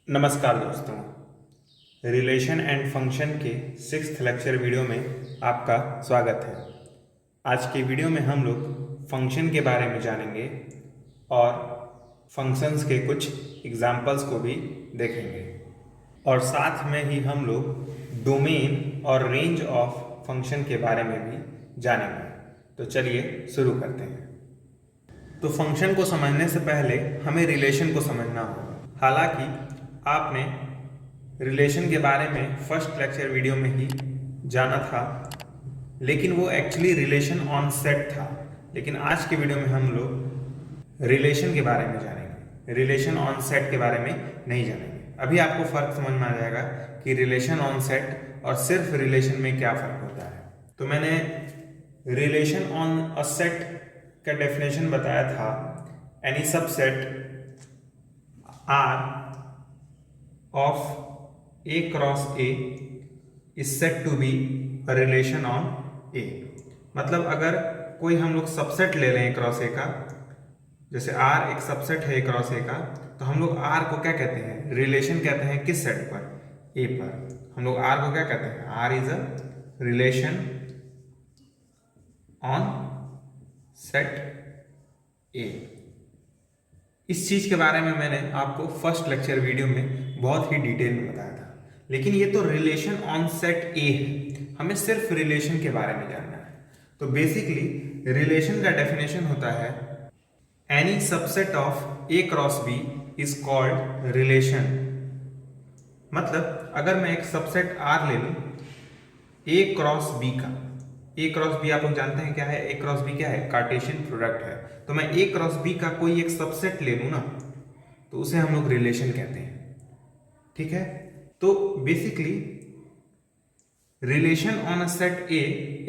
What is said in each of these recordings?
नमस्कार दोस्तों, relation and function के 6th लेक्चर वीडियो में आपका स्वागत है। आज के वीडियो में हम लोग फंक्शन के बारे में जानेंगे और फंक्शंस के कुछ एग्जाम्पल्स को भी देखेंगे और साथ में ही हम लोग डोमेन और रेंज ऑफ फंक्शन के बारे में भी जानेंगे। तो चलिए शुरू करते हैं। तो फंक्शन को समझने से पहले हमें रिलेशन को समझना होगा। हालांकि आपने रिलेशन के बारे में फर्स्ट लेक्चर वीडियो में ही जाना था, लेकिन वो एक्चुअली रिलेशन ऑन सेट था। लेकिन आज के वीडियो में हम लोग रिलेशन के बारे में जानेंगे, रिलेशन ऑन सेट के बारे में नहीं जानेंगे। अभी आपको फर्क समझ में आ जाएगा कि रिलेशन ऑन सेट और सिर्फ रिलेशन में क्या फर्क होता है। तो मैंने रिलेशन ऑन अ सेट का डेफिनेशन बताया था, any subset R of A cross A is said to be a relation on A। मतलब अगर कोई हम लोग सबसेट ले रहे हैं क्रॉस ए का, जैसे R एक सबसेट है क्रॉस ए का, तो हम लोग R को क्या कहते हैं? रिलेशन कहते हैं। किस सेट पर? A पर। हम लोग R को क्या कहते हैं? R is a relation on set A। इस चीज के बारे में मैंने आपको फर्स्ट लेक्चर वीडियो में बहुत ही डिटेल में बताया था, लेकिन ये तो रिलेशन ऑन सेट ए है, हमें सिर्फ रिलेशन के बारे में जानना है। तो बेसिकली रिलेशन का डेफिनेशन होता है, any subset of A cross B is called relation. मतलब अगर मैं एक सबसेट आर ले लूं ए क्रॉस बी का, ए क्रॉस बी आप लोग जानते हैं क्या है? ए क्रॉस बी क्या है? कार्टेशियन प्रोडक्ट है। तो मैं ए क्रॉस बी का कोई एक सबसेट ले लूं ना, तो उसे हम लोग रिलेशन कहते हैं। ठीक है, तो basically relation on a set ए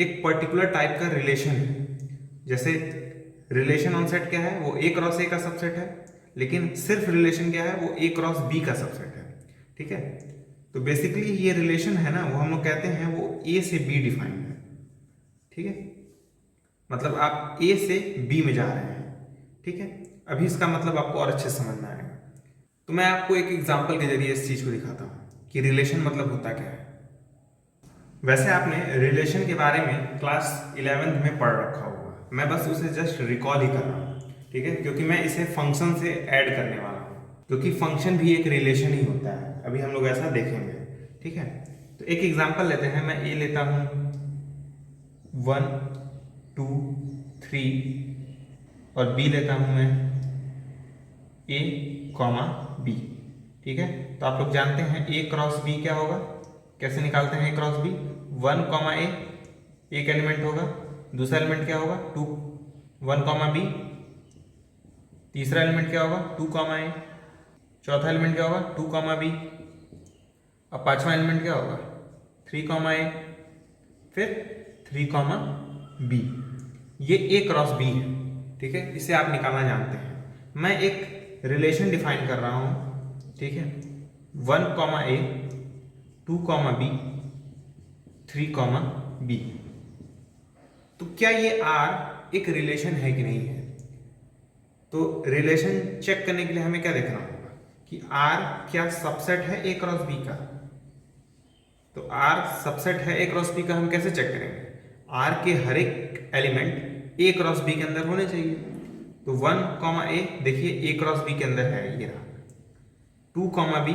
एक पर्टिकुलर टाइप का रिलेशन है। जैसे रिलेशन ऑन सेट क्या है? वो ए क्रॉस ए का सबसेट है, लेकिन सिर्फ रिलेशन क्या है? वो ए क्रॉस बी का सबसेट है। ठीक है, तो बेसिकली ये रिलेशन है ना, वो हम लोग कहते हैं वो ए से बी डिफाइंड है। ठीक है, मतलब आप ए से बी में जा रहे हैं। ठीक है, अभी इसका मतलब आपको और अच्छे से समझ में आएगा। तो मैं आपको एक एग्जांपल के जरिए इस चीज को दिखाता हूं कि रिलेशन मतलब होता क्या है। वैसे आपने रिलेशन के बारे में क्लास 11th में पढ़ रखा होगा, मैं बस उसे जस्ट रिकॉल ही कर रहा हूं। ठीक है, क्योंकि मैं इसे फंक्शन से ऐड करने वाला हूं, क्योंकि फंक्शन भी एक रिलेशन ही होता है। अभी हम लोग ऐसा देखेंगे। ठीक है, तो एक एग्जाम्पल लेते हैं। मैं ए लेता हूं 1 2 3 और बी लेता हूं मैं ए कॉमा बी। ठीक है, तो आप लोग जानते हैं ए क्रॉस बी क्या होगा? कैसे निकालते हैं ए क्रॉस बी? 1 कॉमा ए एक एलिमेंट होगा, दूसरा एलिमेंट क्या होगा? 2 1 कॉमा बी, तीसरा एलिमेंट क्या होगा? 2 कॉमा ए, चौथा एलिमेंट क्या होगा? 2 कॉमा बी, अब पांचवा एलिमेंट क्या होगा? 3 कॉमा ए, फिर 3 कॉमा बी। ये ए क्रॉस बी है। ठीक है, इसे आप निकालना जानते हैं। मैं एक रिलेशन डिफाइन कर रहा हूं। ठीक है, 1 कॉमा ए 2 कॉमा बी 3 कॉमा बी। तो क्या ये आर एक रिलेशन है कि नहीं है? तो रिलेशन चेक करने के लिए हमें क्या देखना होगा कि आर क्या सबसेट है ए क्रॉस बी का। तो आर सबसेट है ए क्रॉस बी का, हम कैसे चेक करेंगे? आर के हर एक एलिमेंट ए क्रॉस बी के अंदर होने चाहिए। तो 1 कॉमा ए देखिए ए क्रॉस बी के अंदर है, ये रहा। 2 कॉमा बी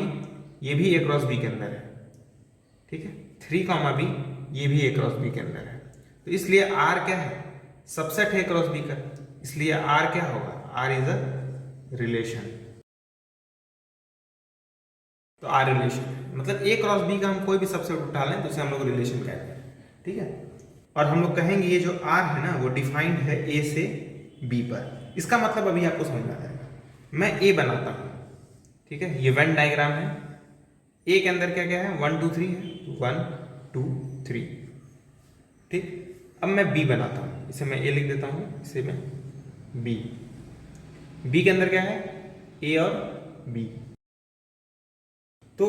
ये भी ए क्रॉस बी के अंदर है। ठीक है, 3 कॉमा बी ये भी ए क्रॉस बी के अंदर है। तो इसलिए आर क्या है? सबसेट है ए क्रॉस बी का, इसलिए आर क्या होगा? R is a relation. तो आर रिलेशन है, मतलब ए क्रॉस बी का हम कोई भी सबसेट उठा लें तो उसे हम लोग रिलेशन कहते हैं। ठीक है, और हम लोग कहेंगे ये जो आर है ना, वो डिफाइंड है ए से बी पर। इसका मतलब अभी आपको समझ में आ जाएगा। मैं ए बनाता हूं। ठीक है, ये वेन डायग्राम है। ए के अंदर क्या क्या है? 1 2 3 है, 1 2 3। ठीक, अब मैं बी बनाता हूं, इसे मैं ए लिख देता हूं, इसे मैं बी। बी के अंदर क्या है? ए और बी। तो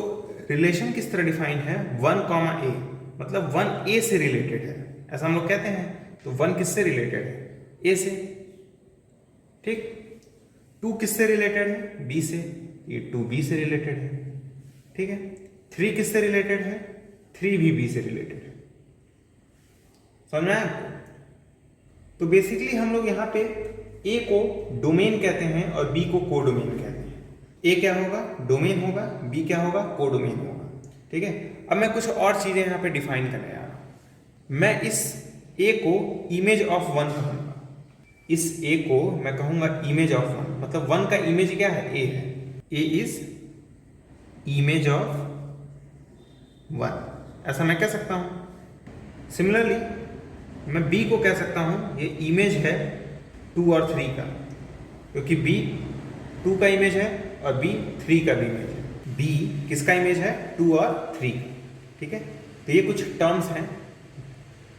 रिलेशन किस तरह डिफाइन है? 1 कॉमा ए, मतलब 1 ए से रिलेटेड है, ऐसा हम लोग कहते हैं। तो 1 किससे रिलेटेड है? ए से। ठीक, 2 किससे रिलेटेड है? बी से। ये 2 बी से रिलेटेड है। ठीक है। 3 किससे रिलेटेड है? 3 भी बी से रिलेटेड है। समझ में आया आपको? तो बेसिकली हम लोग यहाँ पे ए को डोमेन कहते हैं और बी को कोडोमेन कहते हैं। ए क्या होगा? डोमेन होगा। बी क्या होगा? कोडोमेन होगा। ठीक है। अब मैं कुछ और चीजें यहाँ पे डिफाइन करने जा रहा हूं। मैं इस ए को इमेज ऑफ 1 कहूंगा। इस ए को मैं कहूंगा इमेज ऑफ 1, मतलब 1 का इमेज क्या है? ए है। ए इज इमेज ऑफ 1, ऐसा मैं कह सकता हूं। सिमिलरली मैं b को कह सकता हूं ये इमेज है 2 और 3 का, क्योंकि b 2 का इमेज है और b 3 का भी इमेज है। b किसका इमेज है? 2 और 3। ठीक है। तो ये कुछ टर्म्स हैं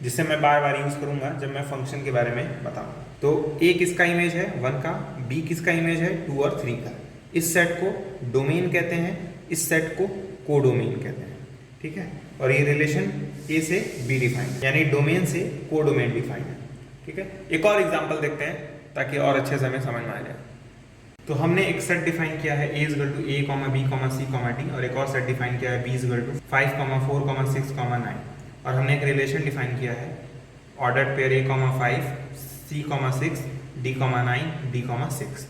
जिसे मैं बार बार यूज करूंगा जब मैं फंक्शन के बारे में बताऊंगा। तो a किसका इमेज है? 1 का। b किसका इमेज है? 2 और 3 का। इस सेट को डोमेन कहते हैं, इस सेट को कोडोमेन कहते हैं। ठीक है। और ये रिलेशन ए से बी डिफाइन, यानी डोमेन से कोडोमेन डिफाइन है। ठीक है। एक और एग्जांपल देखते हैं ताकि और अच्छे से हमें समझ में आ जाए। तो हमने एक सेट डिफाइन किया है a is equal to a, b, c, d, और एक और सेट डिफाइन किया है b इज इक्वल टू 5, 4, 6, 9, और हमने एक रिलेशन डिफाइन किया है ordered pair a, 5, c, 6, d, 9, d, 6।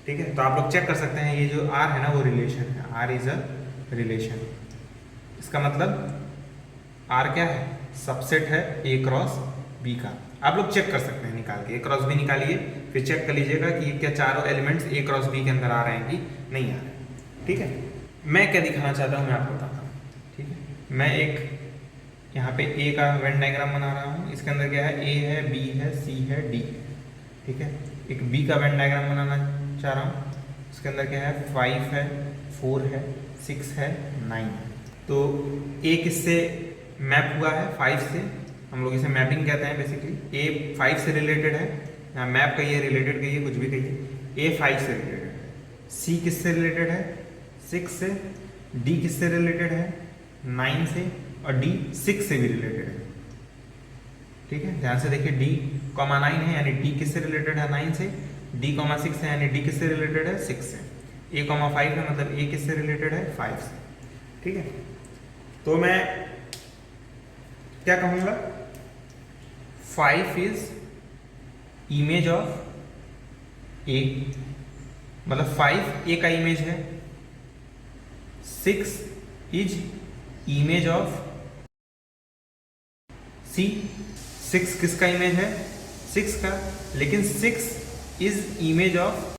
ठीक है। तो आप लोग चेक कर सकते हैं ये जो r है ना वो रिलेशन है। r is a relation. इसका मतलब R क्या है? सबसेट है A क्रॉस B का। आप लोग चेक कर सकते हैं निकाल के, A क्रॉस B निकालिए, फिर चेक कर लीजिएगा कि क्या चारों एलिमेंट्स A क्रॉस B के अंदर आ रहे हैं कि नहीं आ रहे हैं। ठीक है। मैं क्या दिखाना चाहता हूँ मैं आपको बताता हूँ। ठीक है। मैं एक यहाँ पे A का वेन डायग्राम बना रहा हूँ। इसके अंदर क्या है? A है, B है, C है, D। ठीक है। एक B का वेन डायग्राम बनाना चाह रहा हूँ। इसके अंदर क्या है? 5 है, 4 है, 6 है, 9 है। तो A किससे मैप हुआ है? 5 से। हम लोग इसे मैपिंग कहते हैं बेसिकली। A 5 से रिलेटेड है, या मैप कहिए, रिलेटेड कहिए, कुछ भी कहिए। A 5 से रिलेटेड है। C किससे रिलेटेड है? 6 से। D किससे रिलेटेड है? 9 से। और D 6 से भी रिलेटेड है। ठीक है। ध्यान से देखिए, D, 9 है, यानी D किससे रिलेटेड है? 9 से। D, 6 है, यानी D किससे रिलेटेड है? 6 से। A, 5 है, मतलब A किससे रिलेटेड है? 5 से। ठीक है। तो मैं क्या कहूंगा? 5 इज इमेज ऑफ A, मतलब 5 A का इमेज है। 6 इज इमेज ऑफ C। 6 किसका इमेज है? 6 का। लेकिन 6 is image of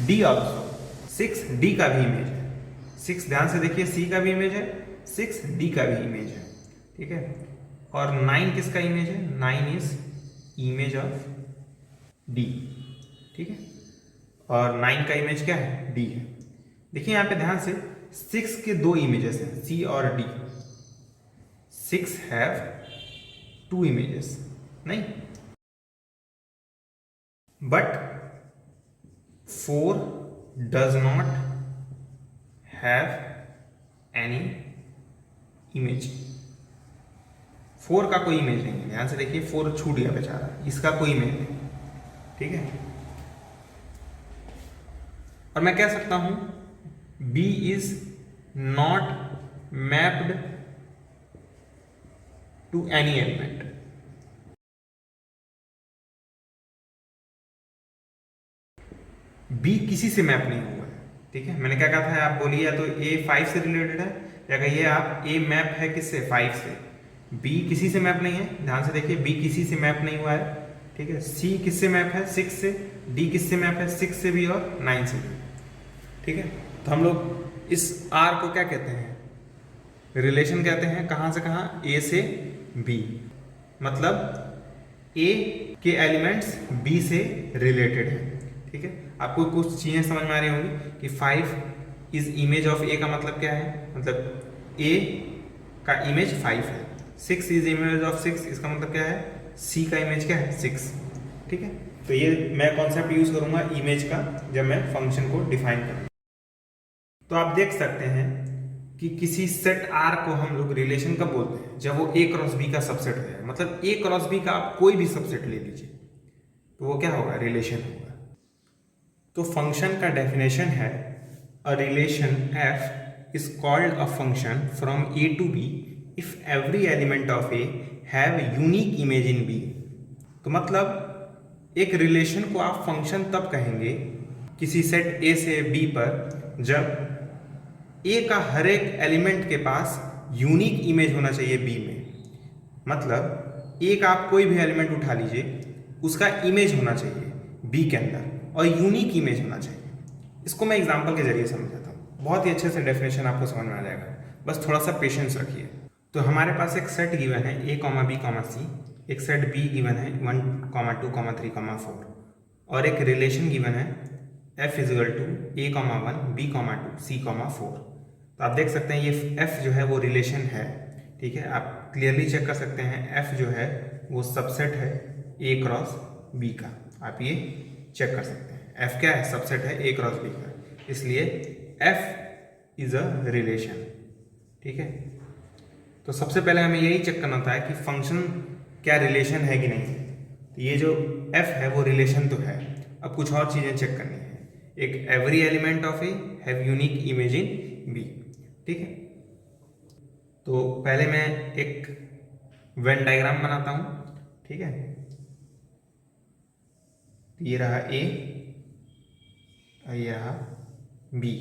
D also. 6 D का भी इमेज है। 6, ध्यान से देखिए, C का भी इमेज है, 6 D का भी इमेज है। ठीक है। और 9 किसका इमेज है? 9 इज इमेज ऑफ D। ठीक है। और 9 का इमेज क्या है? D है। देखिए यहाँ पे ध्यान से, 6 के 2 इमेजेस हैं, C और D। 6 हैव 2 इमेजेस, नहीं, but 4 does not have any image. 4 का कोई इमेज नहीं है। ध्यान से देखिए, 4 छूट गया बेचारा, इसका कोई इमेज नहीं। ठीक है। और मैं कह सकता हूं B is not mapped to any element. B किसी से मैप नहीं हुआ है। ठीक है। मैंने क्या कहा था? आप बोलिए, या तो A 5 से रिलेटेड है, या कहिए आप A मैप है किससे? 5 से। B किसी से मैप नहीं है। ध्यान से देखिए, B किसी से मैप नहीं हुआ है। ठीक है। C किससे मैप है? 6 से। D किससे मैप है? 6 से भी और 9 से भी। ठीक है। तो हम लोग इस R को क्या कहते हैं? रिलेशन कहते हैं। कहां से कहां? A से B, मतलब A के एलिमेंट्स B से रिलेटेड है। ठीक है। आपको कुछ चीजें समझ में आ रही होंगी कि 5 इज इमेज ऑफ A का मतलब क्या है? मतलब A का इमेज 5 है। 6 इज इमेज ऑफ 6, इसका मतलब क्या है? C का इमेज क्या है? 6। ठीक है। तो ये मैं कॉन्सेप्ट यूज करूंगा इमेज का जब मैं फंक्शन को डिफाइन करूंगा। तो आप देख सकते हैं कि किसी सेट R को हम लोग रिलेशन कब बोलते हैं? जब वो A क्रॉस B का सबसेट है। मतलब A क्रॉस B का आप कोई भी सबसेट ले लीजिए तो वो क्या होगा? रिलेशन होगा। तो फंक्शन का डेफिनेशन है a relation f is called a function from a to b if every element of a have unique image in b। तो मतलब एक रिलेशन को आप फंक्शन तब कहेंगे किसी सेट a से b पर जब a का हर एक एलिमेंट के पास यूनिक इमेज होना चाहिए b में। मतलब a का आप कोई भी एलिमेंट उठा लीजिए, उसका इमेज होना चाहिए b के अंदर और यूनिक इमेज होना चाहिए। इसको मैं एग्जांपल के जरिए समझाता हूँ, बहुत ही अच्छे से डेफिनेशन आपको समझ में आ जाएगा, बस थोड़ा सा पेशेंस रखिए। तो हमारे पास एक सेट गिवन है a, b, c, एक सेट b गिवन है 1, 2, 3, 4 और एक रिलेशन गिवन है f is equal to a, 1, b, 2, c, 4। तो आप देख सकते हैं ये f जो है वो रिलेशन है, ठीक है। आप क्लियरली चेक कर सकते हैं f जो है वो सबसेट है a क्रॉस b का, आप ये चेक कर सकते हैं। f क्या है? सबसेट है a क्रॉस b का, इसलिए f इज अ रिलेशन, ठीक है। तो सबसे पहले हमें यही चेक करना होता है कि फंक्शन क्या रिलेशन है कि नहीं। तो ये जो f है वो रिलेशन तो है, अब कुछ और चीज़ें चेक करनी है। एक every element of A have unique image in b, ठीक है। तो पहले मैं एक वेन डायग्राम बनाता हूँ, ठीक है। ये रहा a और ये रहा b,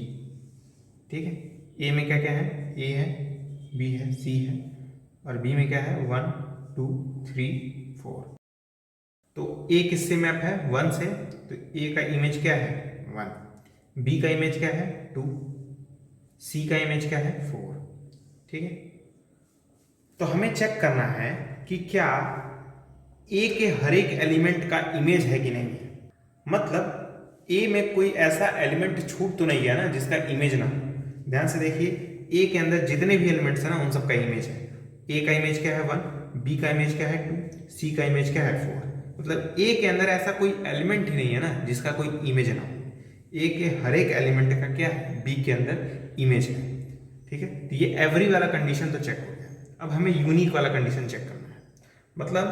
ठीक है। a में क्या क्या है? a है, b है, c है और b में क्या है? 1, 2, 3, 4। तो a किससे मैप है? 1 से, तो a का इमेज क्या है? 1, b का इमेज क्या है? 2, c का इमेज क्या है? 4, ठीक है। तो हमें चेक करना है कि क्या a के हर एक एलिमेंट का इमेज है कि नहीं है। मतलब a में कोई ऐसा एलिमेंट छूट तो नहीं गया ना जिसका इमेज ना हो। ध्यान से देखिए, a के अंदर जितने भी एलिमेंट्स हैं ना उन सबका इमेज है। a का इमेज क्या है? 1, b का इमेज क्या है? 2, c का इमेज क्या है? 4। मतलब a के अंदर ऐसा कोई एलिमेंट ही नहीं है ना जिसका कोई इमेज ना हो। a के हर एक एलिमेंट का क्या है? b के अंदर इमेज है, ठीक है। तो ये एवरी वाला कंडीशन तो चेक हो गया। अब हमें यूनिक वाला कंडीशन चेक करना है। मतलब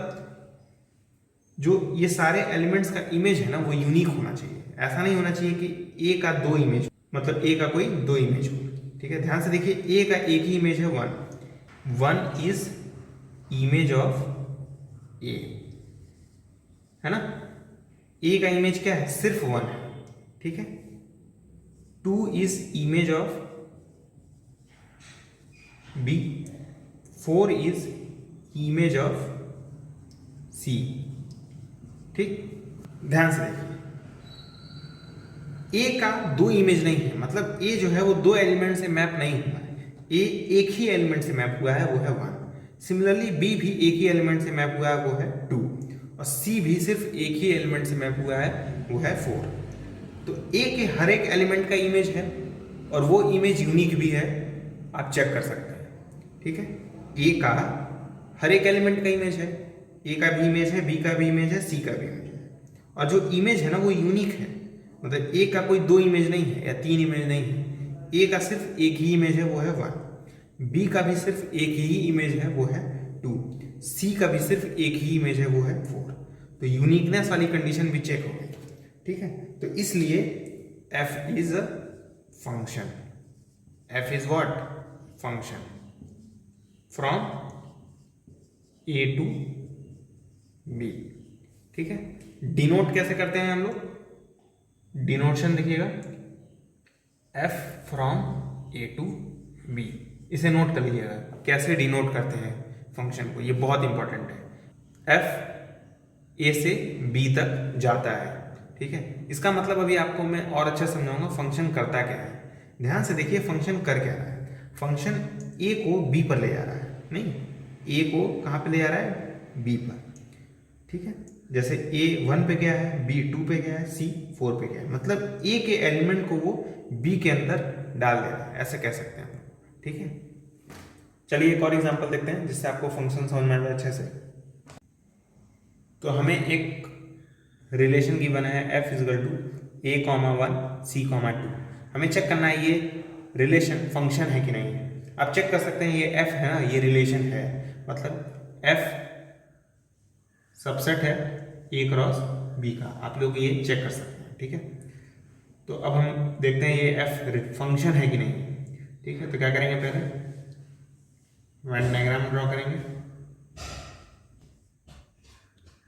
जो ये सारे एलिमेंट्स का इमेज है ना वो यूनिक होना चाहिए। ऐसा नहीं होना चाहिए कि a का 2 इमेज, मतलब a का कोई 2 इमेज हो, ठीक है। ध्यान से देखिए, a का एक ही इमेज है 1 इज इमेज ऑफ a, है ना। a का इमेज क्या है? सिर्फ 1 है, ठीक है। 2 is image of b, 4 is image of c, ठीक। ध्यान से देखिए, a का 2 इमेज नहीं है, मतलब a जो है वो 2 एलिमेंट से मैप नहीं हुआ है। a एक ही एलिमेंट से मैप हुआ है, वो है 1। सिमिलरली b भी एक ही एलिमेंट से मैप हुआ है, वो है 2 और c भी सिर्फ एक ही एलिमेंट से मैप हुआ है, वो है 4। तो a के हर एक एलिमेंट का इमेज है और वो इमेज यूनिक भी है, आप चेक कर सकते हैं, ठीक है। a का हर एक एलिमेंट का इमेज है, a का भी इमेज है, b का भी इमेज है, c का भी इमेज है और जो इमेज है ना वो यूनिक है। मतलब a का कोई 2 इमेज नहीं है या 3 इमेज नहीं है, a का सिर्फ एक ही इमेज है, वो है 1, b का भी सिर्फ एक ही इमेज है, वो है 2, c का भी सिर्फ एक ही इमेज है, वो है 4। तो यूनिकनेस वाली कंडीशन भी चेक हो गई, ठीक है। तो इसलिए f is a function, f is what? Function from a to b, ठीक है। डिनोट कैसे करते हैं हम लोग? डिनोटेशन देखिएगा, f from a to b, इसे नोट कर लीजिएगा कैसे डिनोट करते हैं फंक्शन को, ये बहुत इंपॉर्टेंट है। f a से b तक जाता है, ठीक है। इसका मतलब अभी आपको मैं और अच्छा समझाऊंगा फंक्शन करता क्या है। ध्यान से देखिए, फंक्शन कर क्या रहा है? फंक्शन a को b पर ले जा रहा है, नहीं, a को कहाँ पे ले जा रहा है? b पर, ठीक है। जैसे a 1 पे गया है, b 2 पे गया है, c 4 पे गया है, मतलब a के एलिमेंट को वो b के अंदर डाल दे रहा है, ऐसे कह सकते हैं, ठीक है। चलिए एक और एग्जांपल देखते हैं जिससे आपको फंक्शन समझ में आ जाए अच्छे से। तो हमें एक रिलेशन गिवन है f equal to a, 1 c, 2। हमें चेक करना है ये रिलेशन फंक्शन है कि नहीं है। आप चेक कर सकते हैं ये f है ना, ये रिलेशन है, मतलब f सबसेट है a क्रॉस b का, आप लोग ये चेक कर सकते हैं, ठीक है। तो अब हम देखते हैं ये एफ फंक्शन है कि नहीं। ठीक है, तो क्या करेंगे, पहले वेन डायग्राम ड्रॉ करेंगे।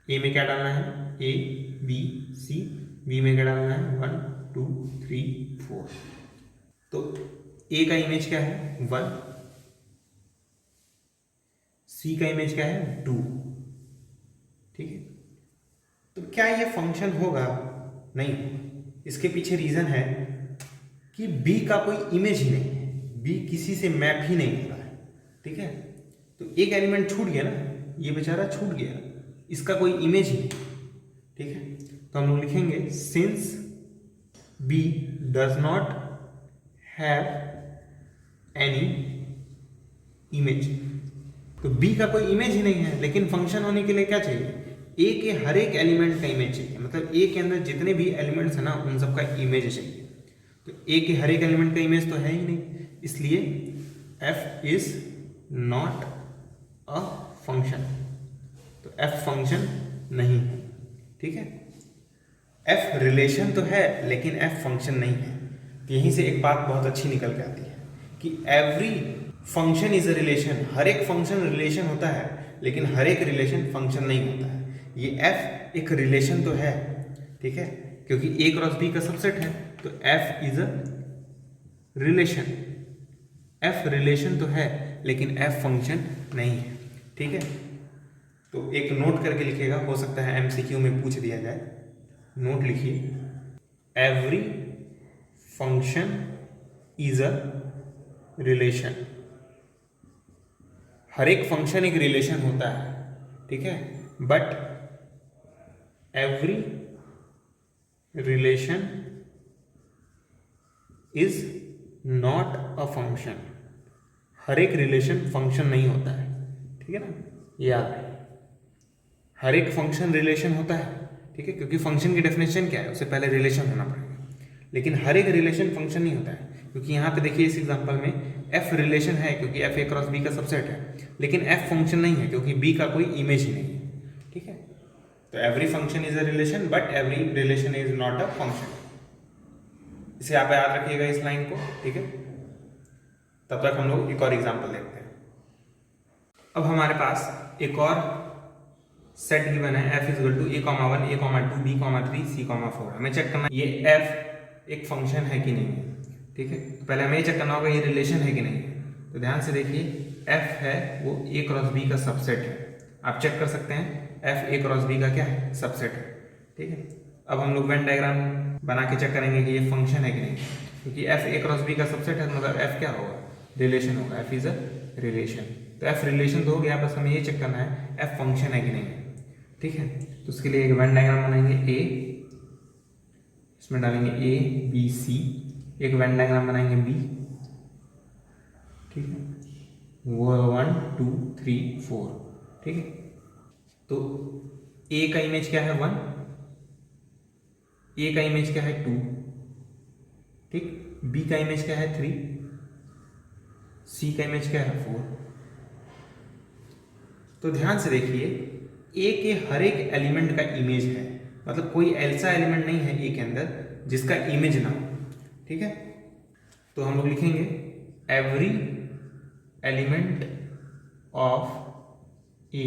ए में क्या डालना है, ए बी सी, बी में क्या डालना है 1 2 3 4। तो ए का इमेज क्या है 1, सी का इमेज क्या है 2। ठीक है, तो क्या ये फंक्शन होगा, नहीं। इसके पीछे रीजन है कि बी का कोई इमेज ही नहीं है, बी किसी से मैप ही नहीं हो रहा है। ठीक है, तो एक एलिमेंट छूट गया ना, ये बेचारा छूट गया, इसका कोई इमेज ही नहीं। ठीक है, तो हम लोग लिखेंगे since B does not have any image. तो बी का कोई इमेज ही नहीं है, लेकिन फंक्शन होने के लिए क्या चाहिए, ए के हर एक एलिमेंट का इमेज चाहिए। मतलब ए के अंदर जितने भी एलिमेंट्स हैं ना, उन सबका इमेज चाहिए। तो ए के हर एक एलिमेंट का इमेज तो है ही नहीं, इसलिए F is not a function. तो एफ फंक्शन नहीं है। ठीक है, एफ रिलेशन तो है लेकिन एफ फंक्शन नहीं है। तो यहीं से एक बात बहुत अच्छी निकल के आती है कि every function is a relation. हर एक फंक्शन रिलेशन होता है, लेकिन हर एक रिलेशन फंक्शन नहीं होता है। ये एफ एक रिलेशन तो है, ठीक है, क्योंकि ए क्रॉस बी का सबसेट है, तो F is a relation. F relation तो है लेकिन एफ फंक्शन नहीं है। ठीक है, तो एक नोट करके लिखिएगा, हो सकता है एमसीक्यू में पूछ दिया जाए। नोट लिखिए, every function is a relation. हर एक फंक्शन एक रिलेशन होता है, ठीक है, but every relation is not a function. हर एक रिलेशन फंक्शन नहीं होता है। ठीक है ना, याद है, हर एक फंक्शन रिलेशन होता है। ठीक है, क्योंकि फंक्शन की डेफिनेशन क्या है, उससे पहले रिलेशन होना पड़ेगा। लेकिन हर एक रिलेशन फंक्शन नहीं होता है, क्योंकि यहाँ पे देखिए इस एग्जांपल में एफ रिलेशन है क्योंकि एफ ए क्रॉस बी का सबसेट है, लेकिन एफ फंक्शन नहीं है क्योंकि बी का कोई इमेज ही नहीं है। ठीक है, तो every function is a relation but every relation is not a function. इसे आप याद रखिएगा इस लाइन को। ठीक है, तब तक हम लोग एक और एग्जाम्पल देखते हैं। अब हमारे पास एक और सेट गिवन है, F is equal to A comma 1 A comma 2 B comma 3 C comma 4। हमें चेक करना ये एफ एक फंक्शन है कि नहीं है। ठीक है, तो पहले हमें ये चेक करना होगा ये रिलेशन है कि नहीं है। तो ध्यान से देखिए, एफ है वो ए क्रॉस बी का सबसेट है। आप चेक कर सकते हैं एफ ए क्रॉस बी का क्या है, सबसेट है। ठीक है, अब हम लोग वेन डायग्राम बना के चेक करेंगे कि ये फंक्शन है कि नहीं, क्योंकि एफ ए क्रॉस बी का सबसेट है, मतलब एफ क्या होगा, रिलेशन होगा। एफ इज अ रिलेशन, तो एफ रिलेशन तो हो गया, बस हमें ये चेक करना है एफ फंक्शन है कि नहीं है। ठीक है, तो उसके लिए एक वेन डायग्राम बनाएंगे, ए इसमें डालेंगे ए बी सी, एक वेन डायग्राम बनाएंगे बी। ठीक है, वो 1 2 3 4। ठीक है, तो ए का इमेज क्या है 1, ए का इमेज क्या है 2, ठीक, बी का इमेज क्या है 3, सी का इमेज क्या है 4। तो ध्यान से देखिए, ए के हर एक एलिमेंट का इमेज है, मतलब कोई ऐसा एलिमेंट नहीं है ए के अंदर जिसका इमेज ना हो। ठीक है, तो हम लोग लिखेंगे every element of A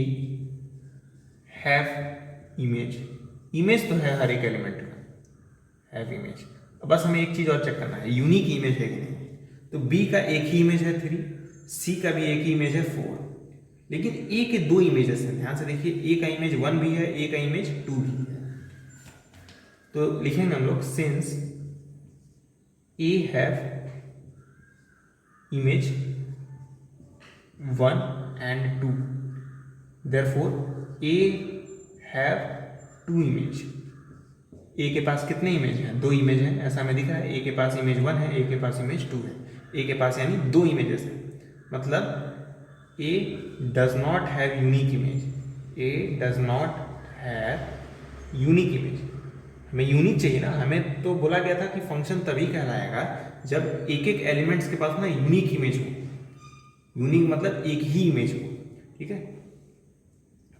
have image. Image तो है हर एक एलिमेंट का, हैव इमेज। बस हमें एक चीज और चेक करना है, यूनिक इमेज है कि नहीं। तो बी का एक ही इमेज है 3, सी का भी एक ही इमेज है 4, लेकिन ए के दो इमेजेस हैं। ध्यान से देखिए, ए का इमेज 1 भी है, ए का इमेज 2 भी है। तो लिखेंगे हम लोग since A have image 1 and 2, therefore A have 2 image. A के पास कितने इमेज हैं, 2 इमेज हैं, ऐसा हमें दिख रहा है। ए के पास इमेज 1 है, ए के पास इमेज 2 है, ए के पास यानी 2 इमेजेस हैं। मतलब A does not have unique image, A does not have unique image. हमें यूनिक चाहिए ना, हमें तो बोला गया था कि फंक्शन तभी कहलाएगा जब एक एक एलिमेंट्स के पास ना यूनिक इमेज हो। यूनिक मतलब एक ही इमेज हो। ठीक है,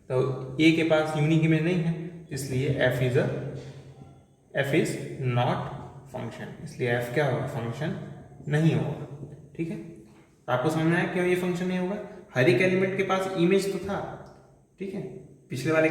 तो ए के पास यूनिक इमेज नहीं है, इसलिए एफ इज नॉट फंक्शन, इसलिए एफ क्या होगा, फंक्शन नहीं होगा। ठीक है, तो आपको समझ में आया क्यों ये फंक्शन नहीं होगा। हर एक एलिमेंट के पास इमेज तो था। ठीक है, पिछले वाले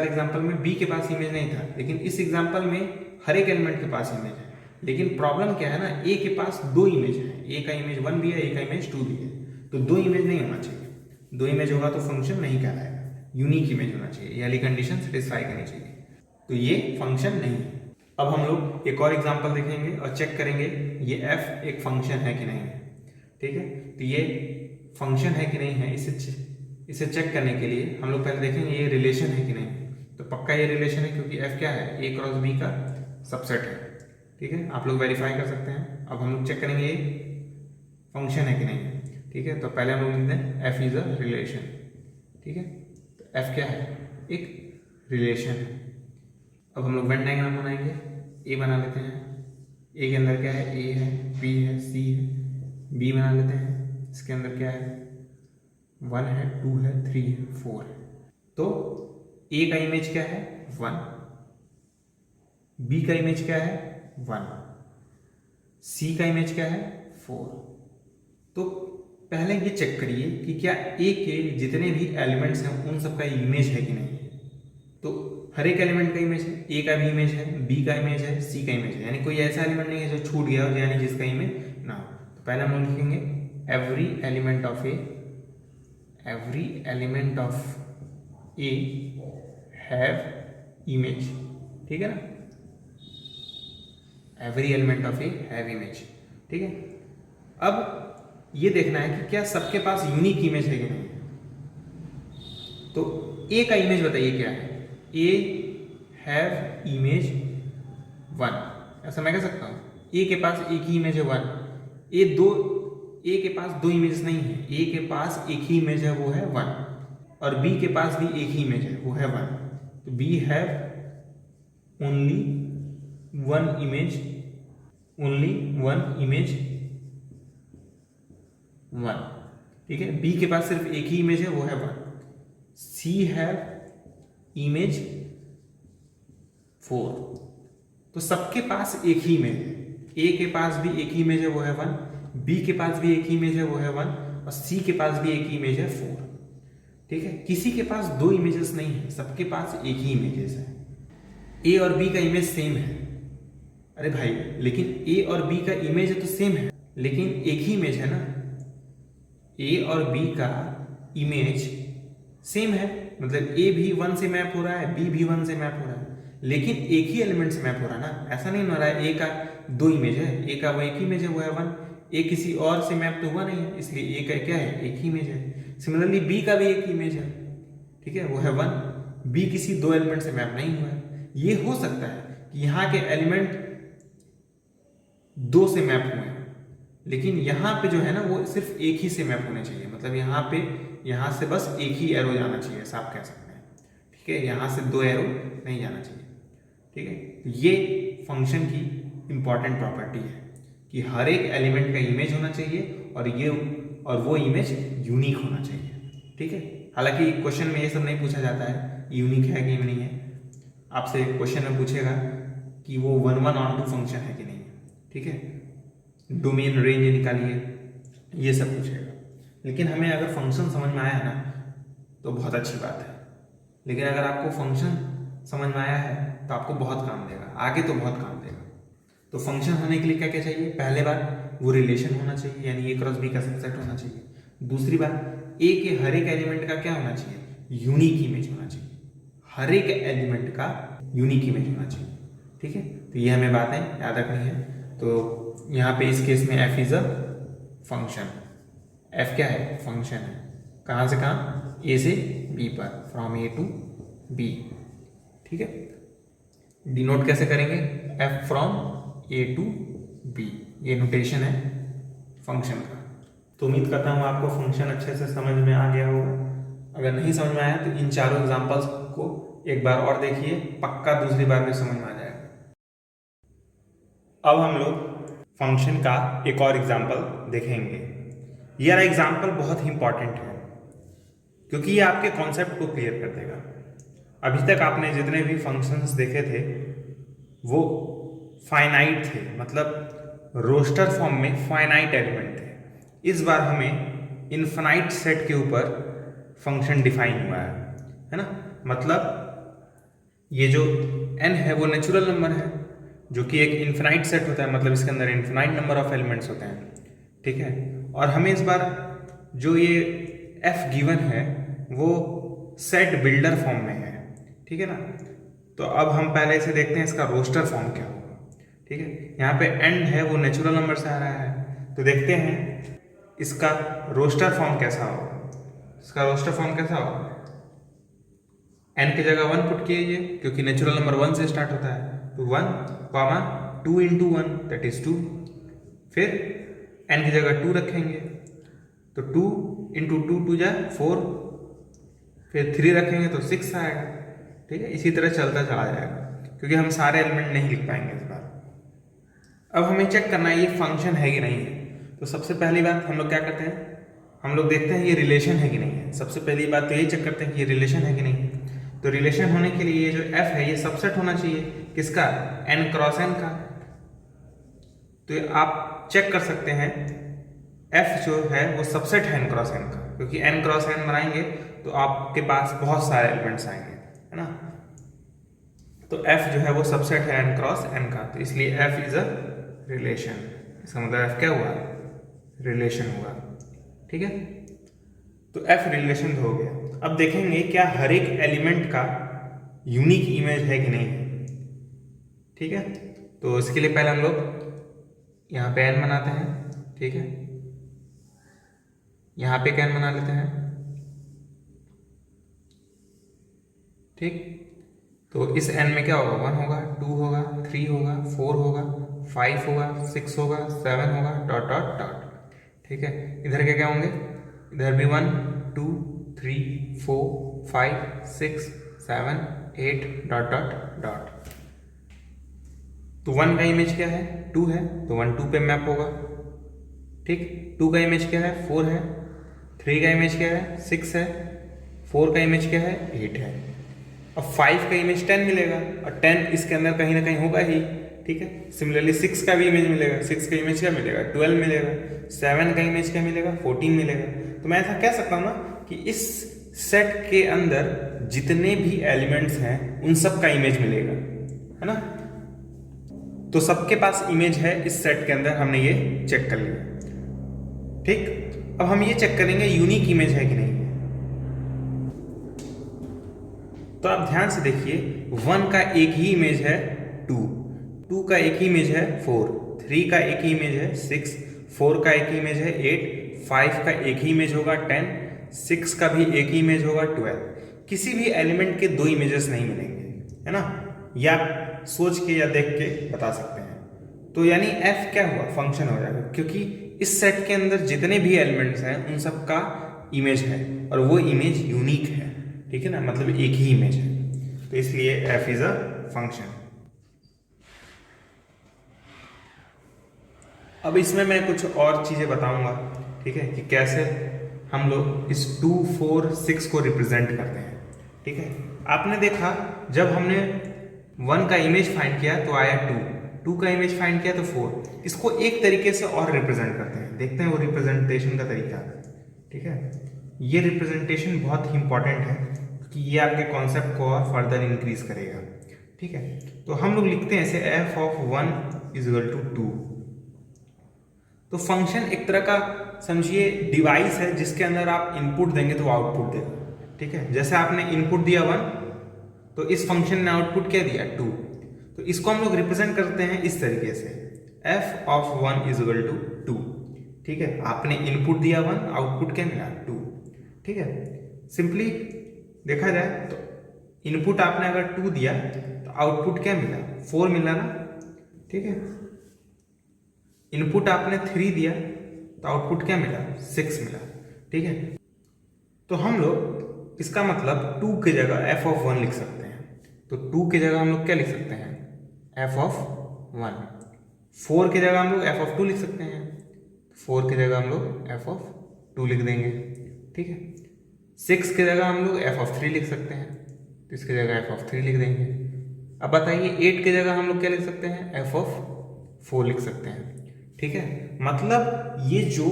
एग्जाम्पल में बी के पास इमेज नहीं था, लेकिन इस एग्जाम्पल में हर एक एलिमेंट के पास इमेज है। लेकिन प्रॉब्लम क्या है ना, ए के पास दो इमेज है, ए का इमेज 1 भी है, ए का इमेज 2 भी है, तो दो इमेज नहीं होना चाहिए। दो इमेज होगा तो फंक्शन नहीं कहलाएगा, यूनिक इमेज होना चाहिए, ये वाली कंडीशन सेटिस्फाई करनी चाहिए, तो ये फंक्शन नहीं है। अब हम लोग एक और एग्जांपल देखेंगे और चेक करेंगे ये एफ एक फंक्शन है कि नहीं है। ठीक है, तो ये फंक्शन है कि नहीं है, इसे चेक करने के लिए हम लोग पहले देखेंगे ये रिलेशन है कि नहीं। तो पक्का ये रिलेशन है, क्योंकि एफ क्या है, ए क्रॉस बी का सबसेट है। ठीक है, आप लोग वेरीफाई कर सकते हैं। अब हम लोग चेक करेंगे ये फंक्शन है कि नहीं है। ठीक है, तो पहले हम लोग लिखते हैं एफ इज अ रिलेशन। ठीक है, तो एफ क्या है, एक रिलेशन है। अब हम लोग वेन डायग्राम बनाएंगे, ए बना लेते हैं। ए के अंदर क्या है, ए है, बी है, सी है, बी बना लेते हैं। इसके अंदर क्या है, 1 है, 2 है, 3 है, 4 है। तो ए का इमेज क्या है, 1, बी का इमेज क्या है, 1, सी का इमेज क्या है, 4। तो पहले ये चेक करिए कि क्या ए के जितने भी एलिमेंट्स हैं उन सब का इमेज है कि नहीं है। तो हर एक एलिमेंट का इमेज है, ए का भी इमेज है, बी का इमेज है, सी का इमेज है, यानी कोई ऐसा एलिमेंट नहीं है जो छूट गया हो, यानी जिसका इमेज ना हो। तो पहले हम लोग लिखेंगे every element of A have image. ठीक है ना, every element of A have image. ठीक है, अब ये देखना है कि क्या सबके पास यूनिक इमेज है कि नहीं है। तो ए का इमेज बताइए क्या है, ए हैव इमेज 1, ऐसा मैं कह सकता हूं। ए के पास एक ही इमेज है 1, ए के पास दो इमेज नहीं है, ए के पास एक ही इमेज है वो है 1, और बी के पास भी एक ही इमेज है वो है 1। तो B have only one image 1। ठीक है, बी के पास सिर्फ एक ही इमेज है वो है 1। सी हैव इमेज 4। तो सबके पास एक ही इमेज है, ए के पास भी एक ही इमेज है वो है 1, बी के पास भी एक ही इमेज है वो है 1, और सी के पास भी एक ही इमेज है 4। ठीक है, किसी के पास दो इमेजेस नहीं है, सबके पास एक ही इमेजेस है। ए और बी का इमेज सेम है, अरे भाई लेकिन ए और बी का इमेज तो सेम है, लेकिन एक ही इमेज है ना। ए और बी का इमेज सेम है, मतलब ए भी 1 से मैप हो रहा है, बी भी 1 से मैप हो रहा है, लेकिन एक ही एलिमेंट से मैप हो रहा है ना। ऐसा नहीं हो रहा है ए का दो इमेज है, ए का वो एक ही इमेज है वो है 1, ए किसी और से मैप तो हुआ नहीं है, इसलिए ए का क्या है, एक ही इमेज है। सिमिलरली बी का भी एक ही इमेज है, ठीक है, वो है 1, बी किसी दो एलिमेंट से मैप नहीं हुआ है। ये हो सकता है कि यहाँ के एलिमेंट 2 से मैप हुए हैं, लेकिन यहाँ पे जो है ना वो सिर्फ एक ही से मैप होने चाहिए, मतलब यहाँ से बस एक ही एरो जाना चाहिए, ऐसा आप कह सकते हैं। ठीक है, यहाँ से 2 एरो नहीं जाना चाहिए। ठीक है, तो ये फंक्शन की इंपॉर्टेंट प्रॉपर्टी है कि हर एक एलिमेंट का इमेज होना चाहिए और वो इमेज यूनिक होना चाहिए। ठीक है, हालांकि क्वेश्चन में ये सब नहीं पूछा जाता है यूनिक है कि नहीं है, आपसे क्वेश्चन में पूछेगा कि वो 1 ऑन 2 फंक्शन है कि नहीं है। ठीक है, डोमेन रेंज निकालिए, ये सब पूछेगा। लेकिन हमें अगर फंक्शन समझ में आया ना तो बहुत अच्छी बात है, लेकिन अगर आपको फंक्शन समझ में आया है तो आपको बहुत काम देगा, आगे तो बहुत काम देगा। तो फंक्शन होने के लिए क्या क्या चाहिए, पहले बात वो रिलेशन होना चाहिए, यानी ए क्रॉस बी का सबसेट होना चाहिए। दूसरी बात, ए के हर एक एलिमेंट का क्या होना चाहिए, यूनिक इमेज होना चाहिए, हर एक एलिमेंट का यूनिक इमेज होना चाहिए। ठीक है, तो ये हमें बातें याद रखनी है। तो यहाँ पे इस केस में F is a function, F क्या है, फंक्शन है। कहाँ से कहाँ, ए से बी पर, फ्रॉम ए टू बी। ठीक है, डिनोट कैसे करेंगे, F from A to B, ये नोटेशन है फंक्शन का। तो उम्मीद करता हूँ आपको फंक्शन अच्छे से समझ में आ गया होगा। अगर नहीं समझ में आया तो इन चारों एग्जांपल्स को एक बार और देखिए, पक्का दूसरी बार में समझ में आ जाएगा। अब हम लोग फंक्शन का एक और एग्जांपल देखेंगे। यह एग्जांपल बहुत ही इंपॉर्टेंट है क्योंकि ये आपके कॉन्सेप्ट को क्लियर कर देगा। अभी तक आपने जितने भी फंक्शंस देखे थे वो फाइनाइट थे, मतलब रोस्टर फॉर्म में फाइनाइट एलिमेंट थे। इस बार हमें इनफाइनाइट सेट के ऊपर फंक्शन डिफाइन हुआ है ना। मतलब ये जो n है वो नेचुरल नंबर है जो कि एक इनफाइनाइट सेट होता है, मतलब इसके अंदर इनफाइनाइट नंबर ऑफ एलिमेंट्स होते हैं, ठीक है। और हमें इस बार जो ये f गिवन है वो सेट बिल्डर फॉर्म में है, ठीक है ना। तो अब हम पहले इसे देखते हैं इसका रोस्टर फॉर्म क्या होगा, ठीक है। यहाँ पे n है वो नेचुरल नंबर से आ रहा है, तो देखते हैं इसका रोस्टर फॉर्म कैसा होगा। इसका रोस्टर फॉर्म कैसा होगा, n की जगह 1 पुट कीजिए क्योंकि नेचुरल नंबर 1 से स्टार्ट होता है, तो 1 कॉमा 2 इंटू 1 दैट इज 2, फिर n की जगह 2 रखेंगे तो 2 इंटू 2 2 जा 4, फिर 3 रखेंगे तो 6 आएगा, ठीक है। इसी तरह चलता चला जाएगा क्योंकि हम सारे एलिमेंट नहीं लिख पाएंगे इस बार। अब हमें चेक करना है ये फंक्शन है कि नहीं है। तो सबसे पहली बात हम लोग क्या करते हैं, हम लोग देखते हैं ये रिलेशन है कि नहीं है। सबसे पहली बात तो यही चेक करते हैं कि ये रिलेशन है कि नहीं है। तो रिलेशन होने के लिए ये जो f है ये सबसेट होना चाहिए किसका, n क्रॉस n का। तो आप चेक कर सकते हैं f जो है वो सबसेट है n क्रॉस n का, क्योंकि n क्रॉस n बनाएंगे तो आपके पास बहुत सारे एलिमेंट्स आएंगे, है ना। तो f जो है वो सबसेट है n क्रॉस n का, तो इसलिए f इज अ रिलेशन। इसका मतलब f क्या हुआ, रिलेशन हुआ, ठीक है। तो f रिलेशन हो गया। अब देखेंगे क्या हर एक एलिमेंट का यूनिक इमेज है कि नहीं, ठीक है। तो इसके लिए पहले हम लोग यहाँ पे n बनाते हैं, ठीक है। यहाँ पे n बना लेते हैं, ठीक। तो इस n में क्या होगा, 1 होगा, 2 होगा, 3 होगा, 4 होगा, 5 होगा, 6 होगा, 7 होगा, डॉट डॉट डॉट, ठीक है। इधर क्या क्या होंगे, इधर भी 1 2 3 4 5 6 7 8 डॉट डॉट डॉट। तो 1 का इमेज क्या है, 2 है, तो 1 2 पे मैप होगा, ठीक। 2 का इमेज क्या है, 4 है। 3 का इमेज क्या है, 6 है। 4 का इमेज क्या है, 8 है। अब 5 का इमेज 10 मिलेगा, और 10 इसके अंदर कहीं ना कहीं होगा ही, ठीक है। सिमिलरली 6 का भी इमेज मिलेगा, 6 का इमेज क्या मिलेगा, 12 मिलेगा। 7 का इमेज क्या मिलेगा, 14 मिलेगा। तो मैं ऐसा कह सकता हूँ ना कि इस सेट के अंदर जितने भी एलिमेंट्स हैं उन सब का इमेज मिलेगा, है ना। तो सबके पास इमेज है इस सेट के अंदर, हमने ये चेक कर लिया, ठीक। अब हम ये चेक करेंगे यूनिक इमेज है कि नहीं। तो आप ध्यान से देखिए, 1 का एक ही इमेज है 2, 2 का एक ही इमेज है 4, 3 का एक ही इमेज है 6, 4 का एक ही इमेज है 8, 5 का एक ही इमेज होगा 10, 6 का भी एक ही इमेज होगा 12। किसी भी एलिमेंट के 2 इमेजेस नहीं मिलेंगे, है ना। या सोच के या देख के बता सकते हैं। तो यानी f क्या हुआ, फंक्शन हो जाएगा, क्योंकि इस सेट के अंदर जितने भी एलिमेंट्स हैं उन सब का इमेज है और वो इमेज यूनिक है, ठीक है ना, मतलब एक ही इमेज है। तो इसलिए f इज अ फंक्शन। अब इसमें मैं कुछ और चीजें बताऊंगा, ठीक है, कि कैसे हम लोग इस 2 4 6 को रिप्रेजेंट करते हैं, ठीक है। आपने देखा जब हमने 1 का इमेज फाइंड किया तो आया 2, 2 का इमेज फाइंड किया तो 4। इसको एक तरीके से और रिप्रेजेंट करते हैं, देखते हैं वो रिप्रेजेंटेशन का तरीका, ठीक है। ये रिप्रेजेंटेशन बहुत ही इंपॉर्टेंट है क्योंकि ये आपके कॉन्सेप्ट को और फर्दर इंक्रीज करेगा, ठीक है। तो हम लोग लिखते हैं इसे f of 1 is equal to 2। तो फंक्शन एक तरह का समझिए डिवाइस है जिसके अंदर आप इनपुट देंगे तो आउटपुट देगा, ठीक है। जैसे आपने इनपुट दिया 1 तो इस फंक्शन ने आउटपुट क्या दिया 2। तो इसको हम लोग रिप्रेजेंट करते हैं इस तरीके से, f of 1 is equal to 2, ठीक है। आपने इनपुट दिया 1, आउटपुट क्या मिला 2, ठीक है। सिंपली देखा जाए तो इनपुट आपने अगर 2 दिया तो आउटपुट क्या मिला 4 मिला ना, ठीक है। इनपुट आपने 3 दिया तो आउटपुट क्या मिला 6 मिला, ठीक है। तो हम लोग इसका मतलब 2 की जगह f ऑफ 1 लिख सकते हैं। तो 2 की जगह हम लोग क्या लिख सकते हैं, f ऑफ 1। 4 की जगह हम लोग f ऑफ 2 लिख सकते हैं, 4 की जगह हम लोग f ऑफ 2 लिख देंगे, ठीक है। 6 की जगह हम लोग f ऑफ 3 लिख सकते हैं, तो इसकी जगह f ऑफ 3 लिख देंगे। अब बताइए 8 की जगह हम लोग क्या लिख सकते हैं, एफ ऑफ 4 लिख सकते हैं। ठीक है, मतलब ये जो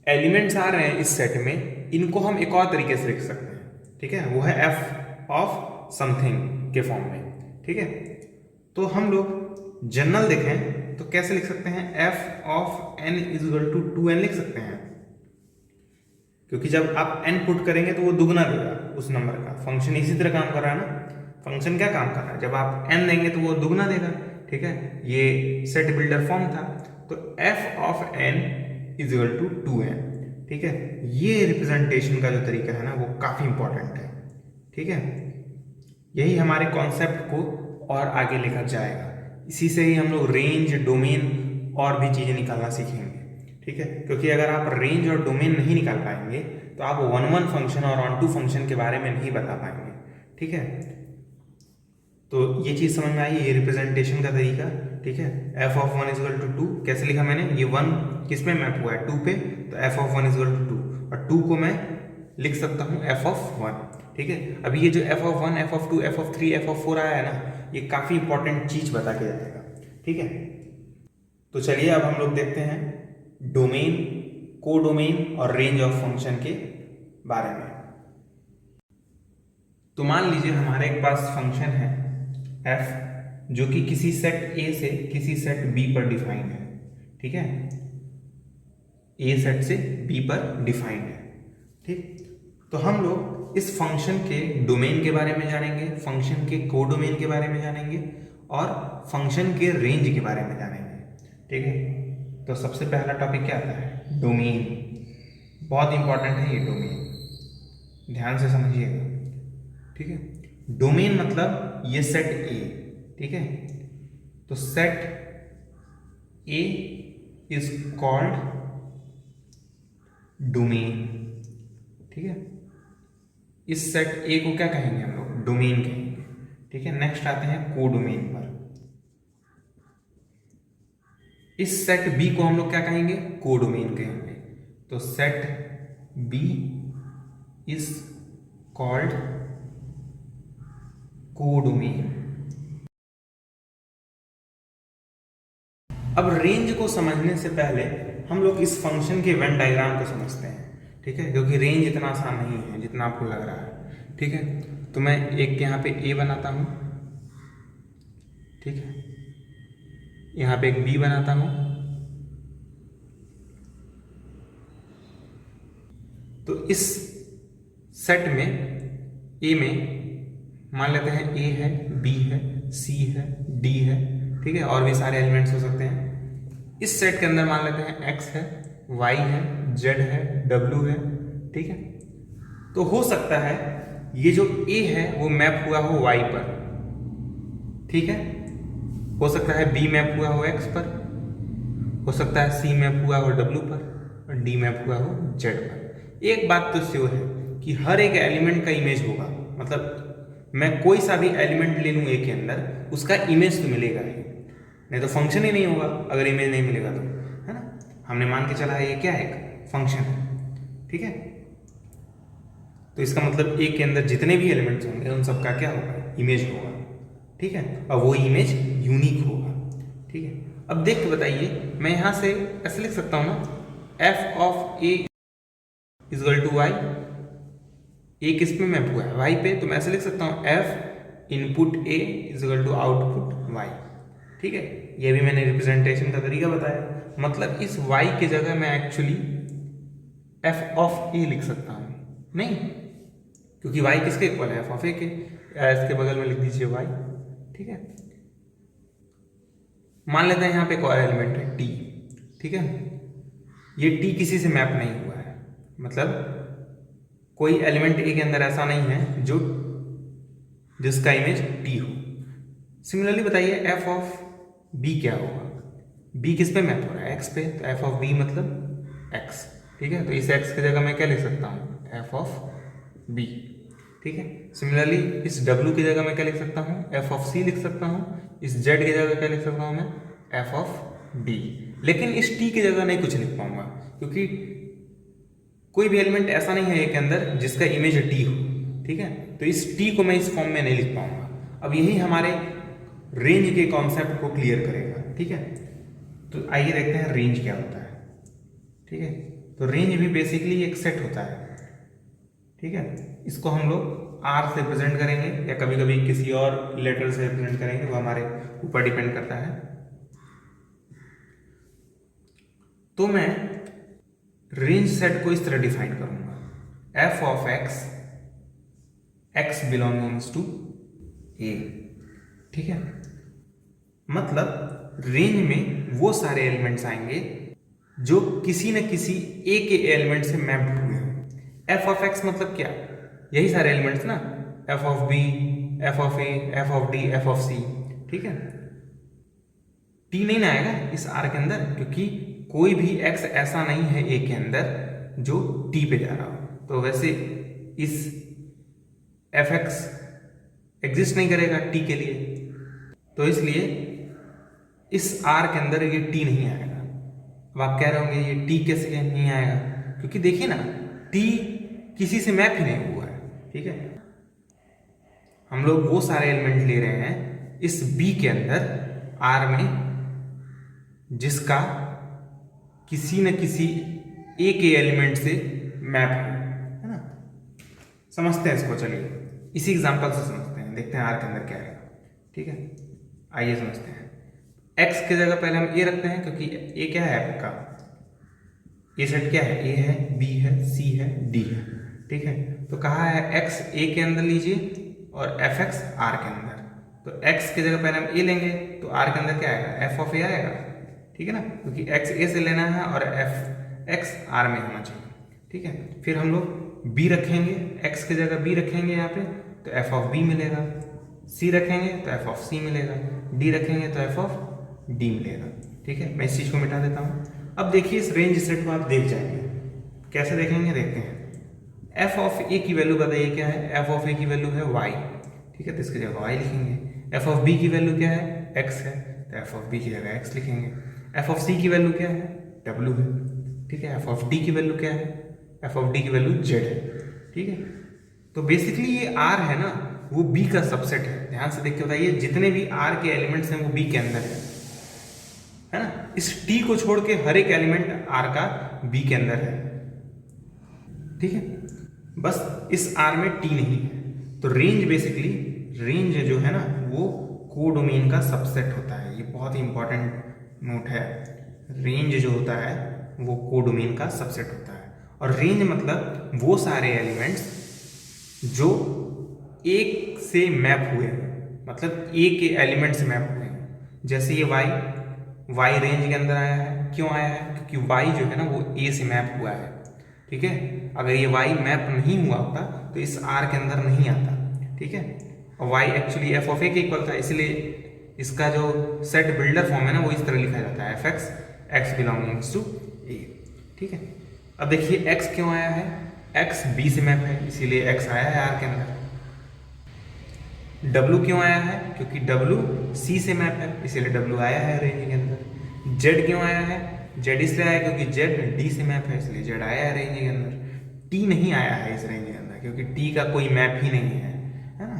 एलिमेंट्स आ रहे हैं इस सेट में, इनको हम एक और तरीके से लिख सकते हैं। ठीक है, वो है एफ ऑफ समथिंग के फॉर्म में। ठीक है, तो हम लोग जनरल देखें तो कैसे लिख सकते हैं, F of N is equal to 2n लिख सकते हैं, क्योंकि जब आप n पुट करेंगे तो वो दुगना देगा उस नंबर का। फंक्शन इसी तरह काम कर रहा है ना, फंक्शन क्या काम कर रहा है, जब आप n देंगे तो वो दुगना देगा। ठीक है, ये सेट बिल्डर फॉर्म था, तो f of n is equal to 2n। ठीक है, ये रिप्रेजेंटेशन का जो तरीका है ना वो काफी इंपॉर्टेंट है। ठीक है, यही हमारे कॉन्सेप्ट को और आगे लेकर जाएगा। इसी से ही हम लोग रेंज, डोमेन और भी चीजें निकालना सीखेंगे। ठीक है, क्योंकि अगर आप रेंज और डोमेन नहीं निकाल पाएंगे तो आप वन वन फंक्शन और ऑन टू फंक्शन के बारे में नहीं बता पाएंगे। ठीक है, तो ये चीज समझ में आई, ये रिप्रेजेंटेशन का तरीका। ठीक है, F of 1 is equal to 2 कैसे लिखा मैंने, ये 1 किस में मैप हुआ है, 2 पे, तो F of 1 is equal to 2, और 2 को मैं लिख सकता हूँ एफ ऑफ 1। ठीक है, अभी ये जो F of 1, F of 2, F of 3, F of 4 आया है ना, ये काफी इंपॉर्टेंट चीज बता के जाएगा। ठीक है, तो चलिए अब हम लोग देखते हैं डोमेन, कोडोमेन और रेंज ऑफ फंक्शन के बारे में। तो मान लीजिए हमारे पास फंक्शन है f जो कि किसी सेट a से किसी सेट b पर डिफाइंड है। ठीक है, a सेट से b पर डिफाइंड है। ठीक, तो हम लोग इस फंक्शन के डोमेन के बारे में जानेंगे, फंक्शन के कोडोमेन के बारे में जानेंगे और फंक्शन के रेंज के बारे में जानेंगे। ठीक है, तो सबसे पहला टॉपिक क्या आता है, डोमेन। बहुत इंपॉर्टेंट है ये डोमेन, ध्यान से समझिएगा। ठीक है, डोमेन मतलब ये सेट ए। ठीक है, तो set A is called domain. ठीक है, इस सेट ए को क्या कहेंगे हम लोग, डोमेन कहेंगे। ठीक है, नेक्स्ट आते हैं कोडोमेन पर। इस सेट बी को हम लोग क्या कहेंगे, कोडोमेन कहेंगे। तो set B is called codomain. अब रेंज को समझने से पहले हम लोग इस फंक्शन के वेन डायग्राम को समझते हैं। ठीक है, क्योंकि रेंज इतना आसान नहीं है जितना आपको लग रहा है। ठीक है, तो मैं एक यहाँ पे ए बनाता हूँ। ठीक है, यहाँ पे एक बी बनाता हूँ। तो इस सेट में ए में मान लेते हैं ए है, बी है, सी है, डी है। ठीक है, और भी सारे एलिमेंट्स हो सकते हैं। इस सेट के अंदर मान लेते हैं एक्स है, वाई है, जेड है, डब्ल्यू है। ठीक है, तो हो सकता है ये जो ए है वो मैप हुआ हो वाई पर। ठीक है, हो सकता है बी मैप हुआ हो एक्स पर, हो सकता है सी मैप हुआ हो डब्ल्यू पर, और डी मैप हुआ हो जेड पर। एक बात तो श्योर है कि हर एक एलिमेंट का इमेज होगा, मतलब मैं कोई सा भी एलिमेंट ले लूँ ए के अंदर, उसका इमेज तो मिलेगा ही, नहीं तो फंक्शन ही नहीं होगा अगर इमेज नहीं मिलेगा तो, है ना। हमने मान के चला है ये क्या है, एक फंक्शन है। ठीक है, तो इसका मतलब ए के अंदर जितने भी एलिमेंट्स होंगे उन सबका क्या होगा, इमेज होगा। ठीक है, और वो इमेज यूनिक होगा। ठीक है, अब देख के बताइए, मैं यहाँ से ऐसे लिख सकता हूँ ना, f of A is equal to y. A किस पे मैप हुआ है, वाई पे, तो मैं ऐसे लिख सकता हूँ F input A is equal to output Y. ठीक है, ये भी मैंने रिप्रेजेंटेशन का तरीका बताया। मतलब इस वाई की जगह मैं एक्चुअली एफ ऑफ ए लिख सकता हूँ, नहीं, क्योंकि वाई किसके इक्वल है, एफ ऑफ ए के। इसके बगल में लिख दीजिए वाई। ठीक है, मान लेते हैं यहाँ पे एक और एलिमेंट है टी। ठीक है, ये टी किसी से मैप नहीं हुआ है, मतलब कोई एलिमेंट ए के अंदर ऐसा नहीं है जो जिसका इमेज टी हो। सिमिलरली बताइए एफ ऑफ बी क्या होगा, बी किस पे मैप हो रहा है, एक्स पे, तो एफ ऑफ बी मतलब एक्स। ठीक है, तो इस एक्स की जगह मैं क्या लिख सकता हूँ, एफ ऑफ बी। ठीक है, सिमिलरली इस डब्ल्यू की जगह मैं क्या लिख सकता हूँ, एफ ऑफ सी लिख सकता हूँ। इस जेड की जगह क्या लिख सकता हूँ मैं, एफ ऑफ डी। लेकिन इस टी की जगह नहीं कुछ लिख पाऊंगा, क्योंकि कोई भी एलिमेंट ऐसा नहीं है ए के अंदर जिसका इमेज टी हो। ठीक है, तो इस टी को मैं इस फॉर्म में नहीं लिख पाऊंगा। अब यही हमारे रेंज के कॉन्सेप्ट को क्लियर करेगा। ठीक है, तो आइए देखते हैं रेंज क्या होता है। ठीक है, तो रेंज भी बेसिकली एक सेट होता है। ठीक है, इसको हम लोग आर से प्रेजेंट करेंगे या कभी कभी किसी और लेटर से प्रेजेंट करेंगे, वो हमारे ऊपर डिपेंड करता है। तो मैं रेंज सेट को इस तरह डिफाइन करूंगा, f of x, x belongings to A. ठीक है, मतलब रेंज में वो सारे एलिमेंट्स आएंगे जो किसी न किसी ए के एलिमेंट से मैप्ड हुए हैं। एफ ऑफ एक्स मतलब क्या, यही सारे एलिमेंट्स ना, f of B, f of A, f of D, f of C. ठीक है, टी नहीं ना आएगा इस आर के अंदर, क्योंकि कोई भी एक्स ऐसा नहीं है ए के अंदर जो टी पे जा रहा हो। तो वैसे इस एफ एक्स एग्जिस्ट नहीं करेगा टी के लिए, तो इसलिए इस आर के अंदर ये टी नहीं आएगा। अब आप कह रहे होंगे ये टी कैसे नहीं आएगा, क्योंकि देखिए ना, टी किसी से मैप ही नहीं हुआ है। ठीक है, हम लोग वो सारे एलिमेंट ले रहे हैं इस बी के अंदर आर में जिसका किसी न किसी ए के एलिमेंट से मैप है ना। समझते हैं इसको, चलिए इसी एग्जांपल से समझते हैं, देखते हैं आर के अंदर क्या है। ठीक है, आइए समझते हैं। एक्स की जगह पहले हम ए रखते हैं, क्योंकि ए क्या है आपका, ए सेट क्या है, ए है, बी है, सी है, डी है। ठीक है, तो कहा है एक्स ए के अंदर लीजिए और एफ एक्स आर के अंदर। तो एक्स की जगह पहले हम ए लेंगे, तो आर के अंदर क्या आएगा, एफ ऑफ ए आएगा। ठीक है ना, क्योंकि एक्स ए से लेना है और एफ एक्स आर में होना चाहिए। ठीक है, फिर हम लोग बी रखेंगे, एक्स की जगह बी रखेंगे यहाँ पे, तो एफ ऑफ बी मिलेगा। सी रखेंगे तो एफ ऑफ सी मिलेगा, डी रखेंगे तो एफ ऑफ डी मिलेगा। ठीक है, मैं इस चीज को मिटा देता हूं। अब देखिए इस रेंज सेट को आप देख जाएंगे, कैसे देखेंगे, देखते हैं। एफ ऑफ ए की वैल्यू बताइए क्या है, एफ ऑफ ए की वैल्यू है वाई। ठीक है, तो इसकी जगह वाई लिखेंगे। एफ ऑफ बी की वैल्यू क्या है, एक्स है, तो एफ ऑफ बी की जगह एक्स लिखेंगे। एफ ऑफ सी की वैल्यू क्या है, डब्ल्यू है। ठीक है, एफ ऑफ डी की वैल्यू क्या है, एफ ऑफ डी की वैल्यू जेड है। ठीक है, तो बेसिकली ये आर है ना, वो बी का सबसेट है। ध्यान से देख के बताइए, जितने भी आर के एलिमेंट्स हैं वो बी के अंदर है ना। इस टी को छोड़ के हर एक एलिमेंट आर का बी के अंदर है। ठीक है, बस इस आर में टी नहीं है। तो रेंज बेसिकली, रेंज जो है ना वो कोडोमेन का सबसेट होता है। ये बहुत ही इंपॉर्टेंट नोट है। रेंज जो होता है वो कोडोमेन का सबसेट होता है। और रेंज मतलब वो सारे एलिमेंट्स जो एक से मैप हुए, मतलब ए के एलिमेंट से मैप हुए। जैसे ये वाई रेंज के अंदर आया है। क्यों आया है, क्योंकि वाई जो है ना वो ए से मैप हुआ है। ठीक है, अगर ये वाई मैप नहीं हुआ होता तो इस आर के अंदर नहीं आता। ठीक है, और वाई एक्चुअली एफ ऑफ ए के इक्वल था, इसलिए इसका जो सेट बिल्डर फॉर्म है ना वो इस तरह लिखा जाता है, f x, x belongings to A. ठीक है, अब देखिए एक्स क्यों आया है, एक्स बी से मैप है इसीलिए एक्स आया है आर के अंदर। W क्यों आया है, क्योंकि W C से मैप है इसीलिए W आया है रेंज के अंदर। Z क्यों आया है, Z इसलिए आया क्योंकि Z D से मैप है इसलिए Z आया है रेंज के अंदर। T नहीं आया है इस रेंज के अंदर क्योंकि T का कोई मैप ही नहीं है ना।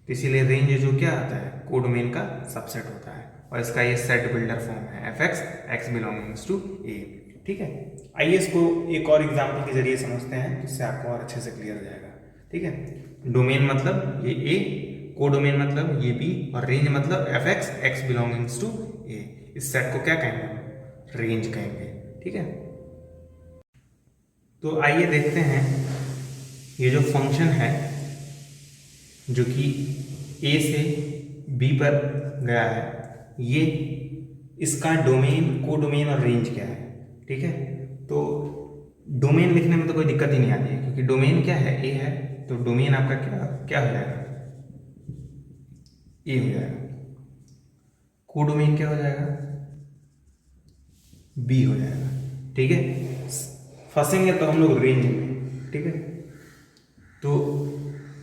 तो इसीलिए रेंज जो क्या आता है, कोडोमेन का सबसेट होता है और इसका ये सेट बिल्डर फॉर्म है, f x, x belongings to A. ठीक है, आइए इसको एक और एग्जाम्पल के जरिए समझते हैं जिससे आपको और अच्छे से क्लियर हो जाएगा। ठीक है, डोमेन मतलब ये ए, कोडोमेन मतलब ये बी और रेंज मतलब f x, x belongings to A. इस सेट को क्या कहेंगे, रेंज कहेंगे। ठीक है, तो आइए देखते हैं ये जो फंक्शन है जो कि ए से बी पर गया है, ये इसका डोमेन, कोडोमेन और रेंज क्या है। ठीक है, तो डोमेन लिखने में तो कोई दिक्कत ही नहीं आती है क्योंकि डोमेन क्या है, ए है, तो डोमेन आपका क्या हो जाएगा, ए हो जाएगा। कोडोमेन क्या हो जाएगा, बी हो जाएगा। ठीक है, फंसेंगे तो हम लोग रेंज में। ठीक है, तो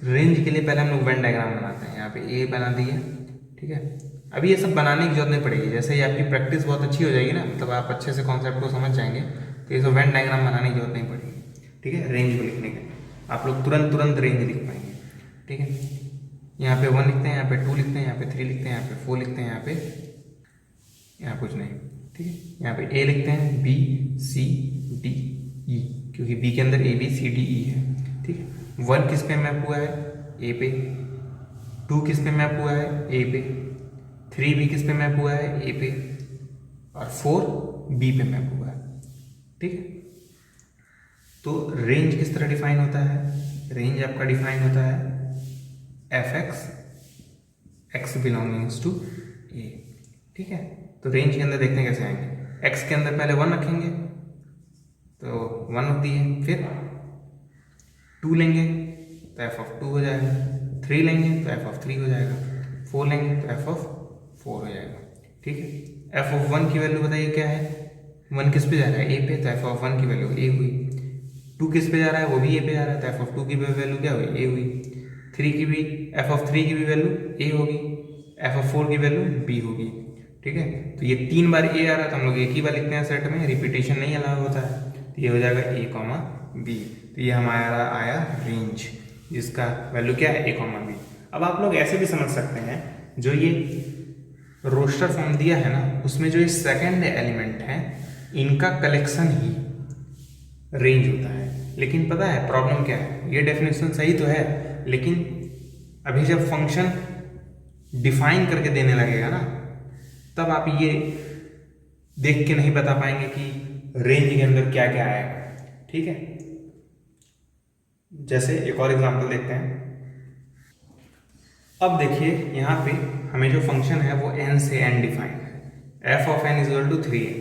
रेंज के लिए पहले हम लोग वेन डायग्राम बनाते हैं। यहाँ पे ए बना दिए। ठीक है, अभी ये सब बनाने की जरूरत नहीं पड़ेगी, जैसे ही आपकी प्रैक्टिस बहुत अच्छी हो जाएगी ना, मतलब आप अच्छे से कॉन्सेप्ट को समझ जाएंगे तो ये सब वेन डायग्राम बनाने की जरूरत नहीं पड़ेगी। ठीक है, रेंज को लिखने के आप लोग तुरंत रेंज लिख पाएंगे। ठीक है, यहाँ पे 1 लिखते हैं, यहाँ पे 2 लिखते हैं, यहाँ पे 3 लिखते हैं, यहाँ पे 4 लिखते हैं, यहाँ कुछ नहीं, ठीक है। यहाँ पे ए लिखते हैं, बी सी डी ई, क्योंकि बी के अंदर A B C D E है, ठीक है। 1 किस पे मैप हुआ है? ए पे। 2 किस पे मैप हुआ है? ए पे। 3 भी किस पे मैप हुआ है? ए पे। और 4 बी पे मैप हुआ है, ठीक है। तो रेंज किस तरह डिफाइन होता है? रेंज आपका डिफाइन होता है f x belongings to A, ठीक है। तो रेंज के अंदर देखते हैं कैसे आएंगे। एक्स के अंदर पहले 1 रखेंगे तो 1 होती है, फिर 2 लेंगे तो एफ ऑफ 2 हो जाएगा, 3 लेंगे तो एफ ऑफ 3 हो जाएगा, 4 लेंगे तो एफ ऑफ 4 हो जाएगा, ठीक है। एफ ऑफ 1 की वैल्यू बताइए क्या है? 1 किस पे जा रहा है? ए पे, तो एफ ऑफ 1 की वैल्यू ए हुई। 2 किस पे जा रहा है? वो भी ए पे जा रहा है, तो एफ ऑफ 2 की वैल्यू क्या हुई? ए हुई। 3 की भी, एफ ऑफ 3 की भी वैल्यू ए होगी, एफ ऑफ 4 की वैल्यू बी होगी, ठीक है। तो ये 3 बार ए आ रहा है तो हम लोग एक ही बार लिखते हैं सेट में, रिपीटेशन नहीं अलाउ होता है। तो ये हो जाएगा ए कॉमा बी। तो ये हमारा आया रेंज, जिसका वैल्यू क्या है? ए कॉमा बी। अब आप लोग ऐसे भी समझ सकते हैं, जो ये रोस्टर फॉर्म दिया है ना, उसमें जो ये सेकंड एलिमेंट है, इनका कलेक्शन ही रेंज होता है। लेकिन पता है प्रॉब्लम क्या है? ये डेफिनेशन सही तो है, लेकिन अभी जब फंक्शन डिफाइन करके देने लगेगा ना, तब आप ये देख के नहीं बता पाएंगे कि रेंज के अंदर क्या क्या आएगा, ठीक है। जैसे एक और एग्जांपल देखते हैं। अब देखिए यहाँ पे हमें जो फंक्शन है वो n से n डिफाइन है, f of n equal to 3n,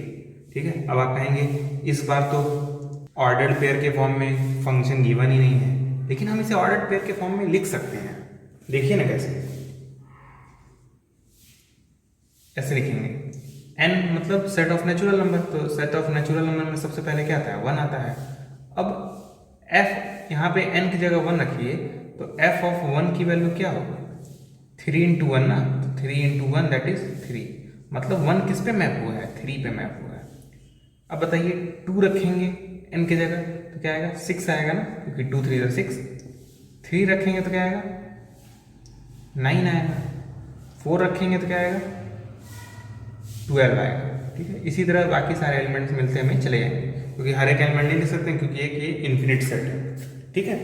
ठीक है। अब आप कहेंगे इस बार तो ऑर्डर्ड पेयर के फॉर्म में फंक्शन गिवन ही नहीं है, लेकिन हम इसे ऑर्डर्ड पेयर के फॉर्म में लिख सकते हैं। देखिए ना कैसे, ऐसे लिखेंगे। n मतलब सेट ऑफ नेचुरल नंबर, तो सेट ऑफ नेचुरल नंबर में सबसे पहले क्या आता है? 1 आता है। अब f यहाँ पे n की जगह 1 रखिए, तो f ऑफ 1 की वैल्यू क्या होगी? 3 इंटू 1 ना, तो 3 इंटू 1 दैट इज 3, मतलब 1 किस पे मैप हुआ है? 3 पे मैप हुआ है। अब बताइए 2 रखेंगे n की जगह तो क्या आएगा? 6 आएगा ना, क्योंकि 2 3 6। 3 रखेंगे तो क्या आएगा? 9 आएगा। 4 रखेंगे तो क्या आएगा? 12 आएगा, ठीक है। इसी तरह बाकी सारे एलिमेंट्स मिलते हमें चले जाएंगे, क्योंकि हर एक एलिमेंट नहीं लिख सकते हैं, क्योंकि एक ये इन्फिनिट सेट है, ठीक है।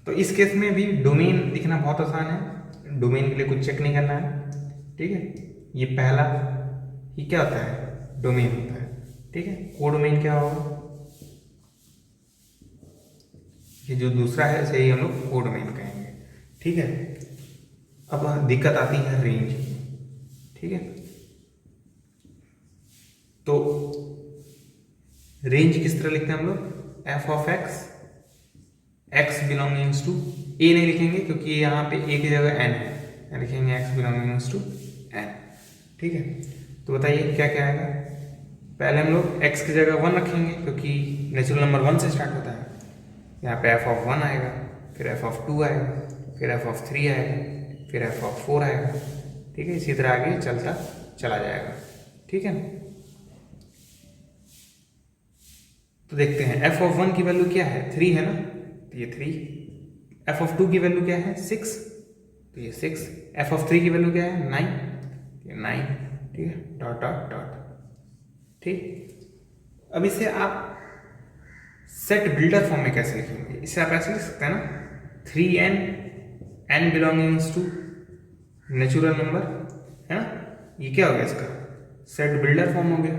तो इस केस में भी डोमेन लिखना बहुत आसान है, डोमेन के लिए कुछ चेक नहीं करना है, ठीक है। ये पहला ये क्या होता है? डोमेन होता है, ठीक है। कोडोमेन क्या होगा? ये जो दूसरा है इसे ही हम लोग कोडोमेन कहेंगे, ठीक है। अब दिक्कत आती है रेंज, ठीक है। तो रेंज किस तरह लिखते हैं हम लोग? F of x, x belongings to A नहीं लिखेंगे, क्योंकि यहाँ पे ए की जगह एन है, लिखेंगे एक्स बिलोंगिंग्स टू एन, ठीक है। तो बताइए क्या क्या आएगा? पहले हम लोग एक्स की जगह 1 रखेंगे, क्योंकि नेचुरल नंबर 1 से स्टार्ट होता है। यहाँ पे एफ ऑफ 1 आएगा, फिर एफ ऑफ 2 आएगा, फिर एफ ऑफ 3 आएगा, फिर एफ ऑफ 4 आएगा, ठीक है। इसी तरह आगे चलता चला जाएगा, ठीक है। तो देखते हैं एफ ऑफ 1 की वैल्यू क्या है? 3 है ना, तो ये 3। एफ ऑफ 2 की वैल्यू क्या है? 6, तो ये 6। एफ ऑफ 3 की वैल्यू क्या है? 9, ये 9, ठीक है। डॉट डॉट डॉट, ठीक। अब इसे आप सेट बिल्डर फॉर्म में कैसे लिखेंगे? इसे आप ऐसे लिख सकते हैं ना, 3n, n belongings to natural number, है ना। ये क्या हो गया? इसका सेट बिल्डर फॉर्म हो गया,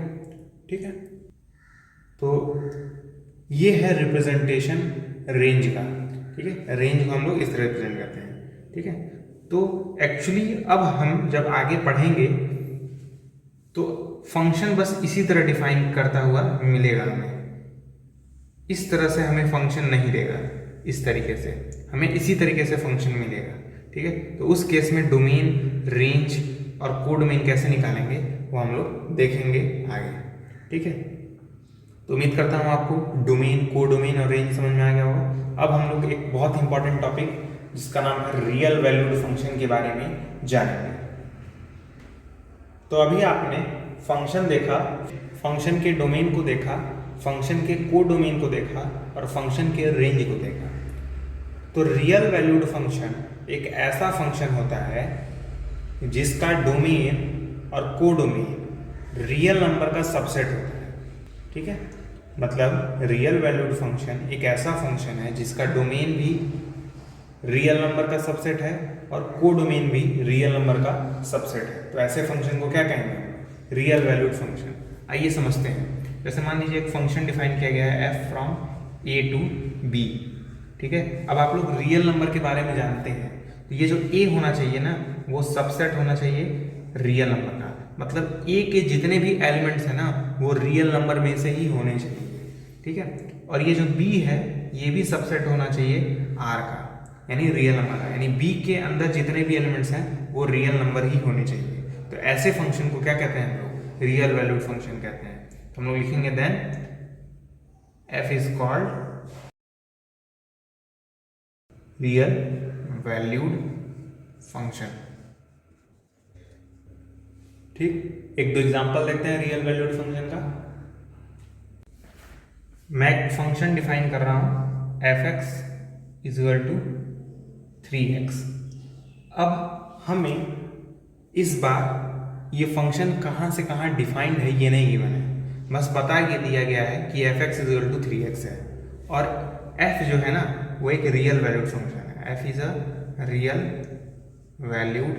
ठीक है। तो ये है रिप्रेजेंटेशन रेंज का, ठीक है। रेंज को हम लोग इस तरह रिप्रेजेंट करते हैं, ठीक है। तो एक्चुअली अब हम जब आगे पढ़ेंगे तो फंक्शन बस इसी तरह डिफाइन करता हुआ मिलेगा हमें, इस तरह से हमें फंक्शन नहीं देगा, इस तरीके से हमें इसी तरीके से फंक्शन मिलेगा, ठीक है। तो उस केस में डोमेन, रेंज और कोडोमेन कैसे निकालेंगे वो हम लोग देखेंगे आगे, ठीक है। तो उम्मीद करता हूँ आपको डोमेन, कोडोमेन और रेंज समझ में आ गया होगा। अब हम लोग एक बहुत इंपॉर्टेंट टॉपिक जिसका नाम है रियल वैल्यूड फंक्शन के बारे में जानेंगे। तो अभी आपने फंक्शन देखा, फंक्शन के डोमेन को देखा, फंक्शन के कोडोमेन को देखा और फंक्शन के रेंज को देखा। तो रियल वैल्यूड फंक्शन एक ऐसा फंक्शन होता है जिसका डोमेन और कोडोमेन रियल नंबर का सबसेट होता है। ठीक है, मतलब रियल वैल्यूड फंक्शन एक ऐसा फंक्शन है जिसका डोमेन भी रियल नंबर का सबसेट है और कोडोमेन भी रियल नंबर का सबसेट है। तो ऐसे फंक्शन को क्या कहेंगे? Real valued function. आइए समझते हैं। जैसे मान लीजिए एक फंक्शन डिफाइन किया गया है f from a to b। ठीक है, अब आप लोग रियल नंबर के बारे में जानते हैं, तो ये जो a होना चाहिए ना, वो सबसेट होना चाहिए रियल नंबर का। मतलब a के जितने भी एलिमेंट्स हैं ना, वो रियल नंबर में से ही होने चाहिए। ठीक है, और ये जो b है, ये भी सबसेट होना चाहिए r का, यानी रियल नंबर का। यानी b के अंदर जितने भी एलिमेंट्स हैं वो रियल नंबर ही होने चाहिए। तो ऐसे फंक्शन को क्या कहते हैं हम लोग? रियल वैल्यूड फंक्शन कहते हैं। तो हम लोग लिखेंगे then f is called real valued function. ठीक, एक दो एग्जांपल देखते हैं रियल वैल्यूड फंक्शन का। मैं एक फंक्शन डिफाइन कर रहा हूं f(x) इक्वल टू 3x। अब हमें इस बार ये फंक्शन कहां से कहां डिफाइंड है ये नहीं गिवन है, बस बता के दिया गया है कि f(x) इक्वल टू 3x है। और f जो है ना, वो एक रियल वैल्यूड फंक्शन है। f is a real valued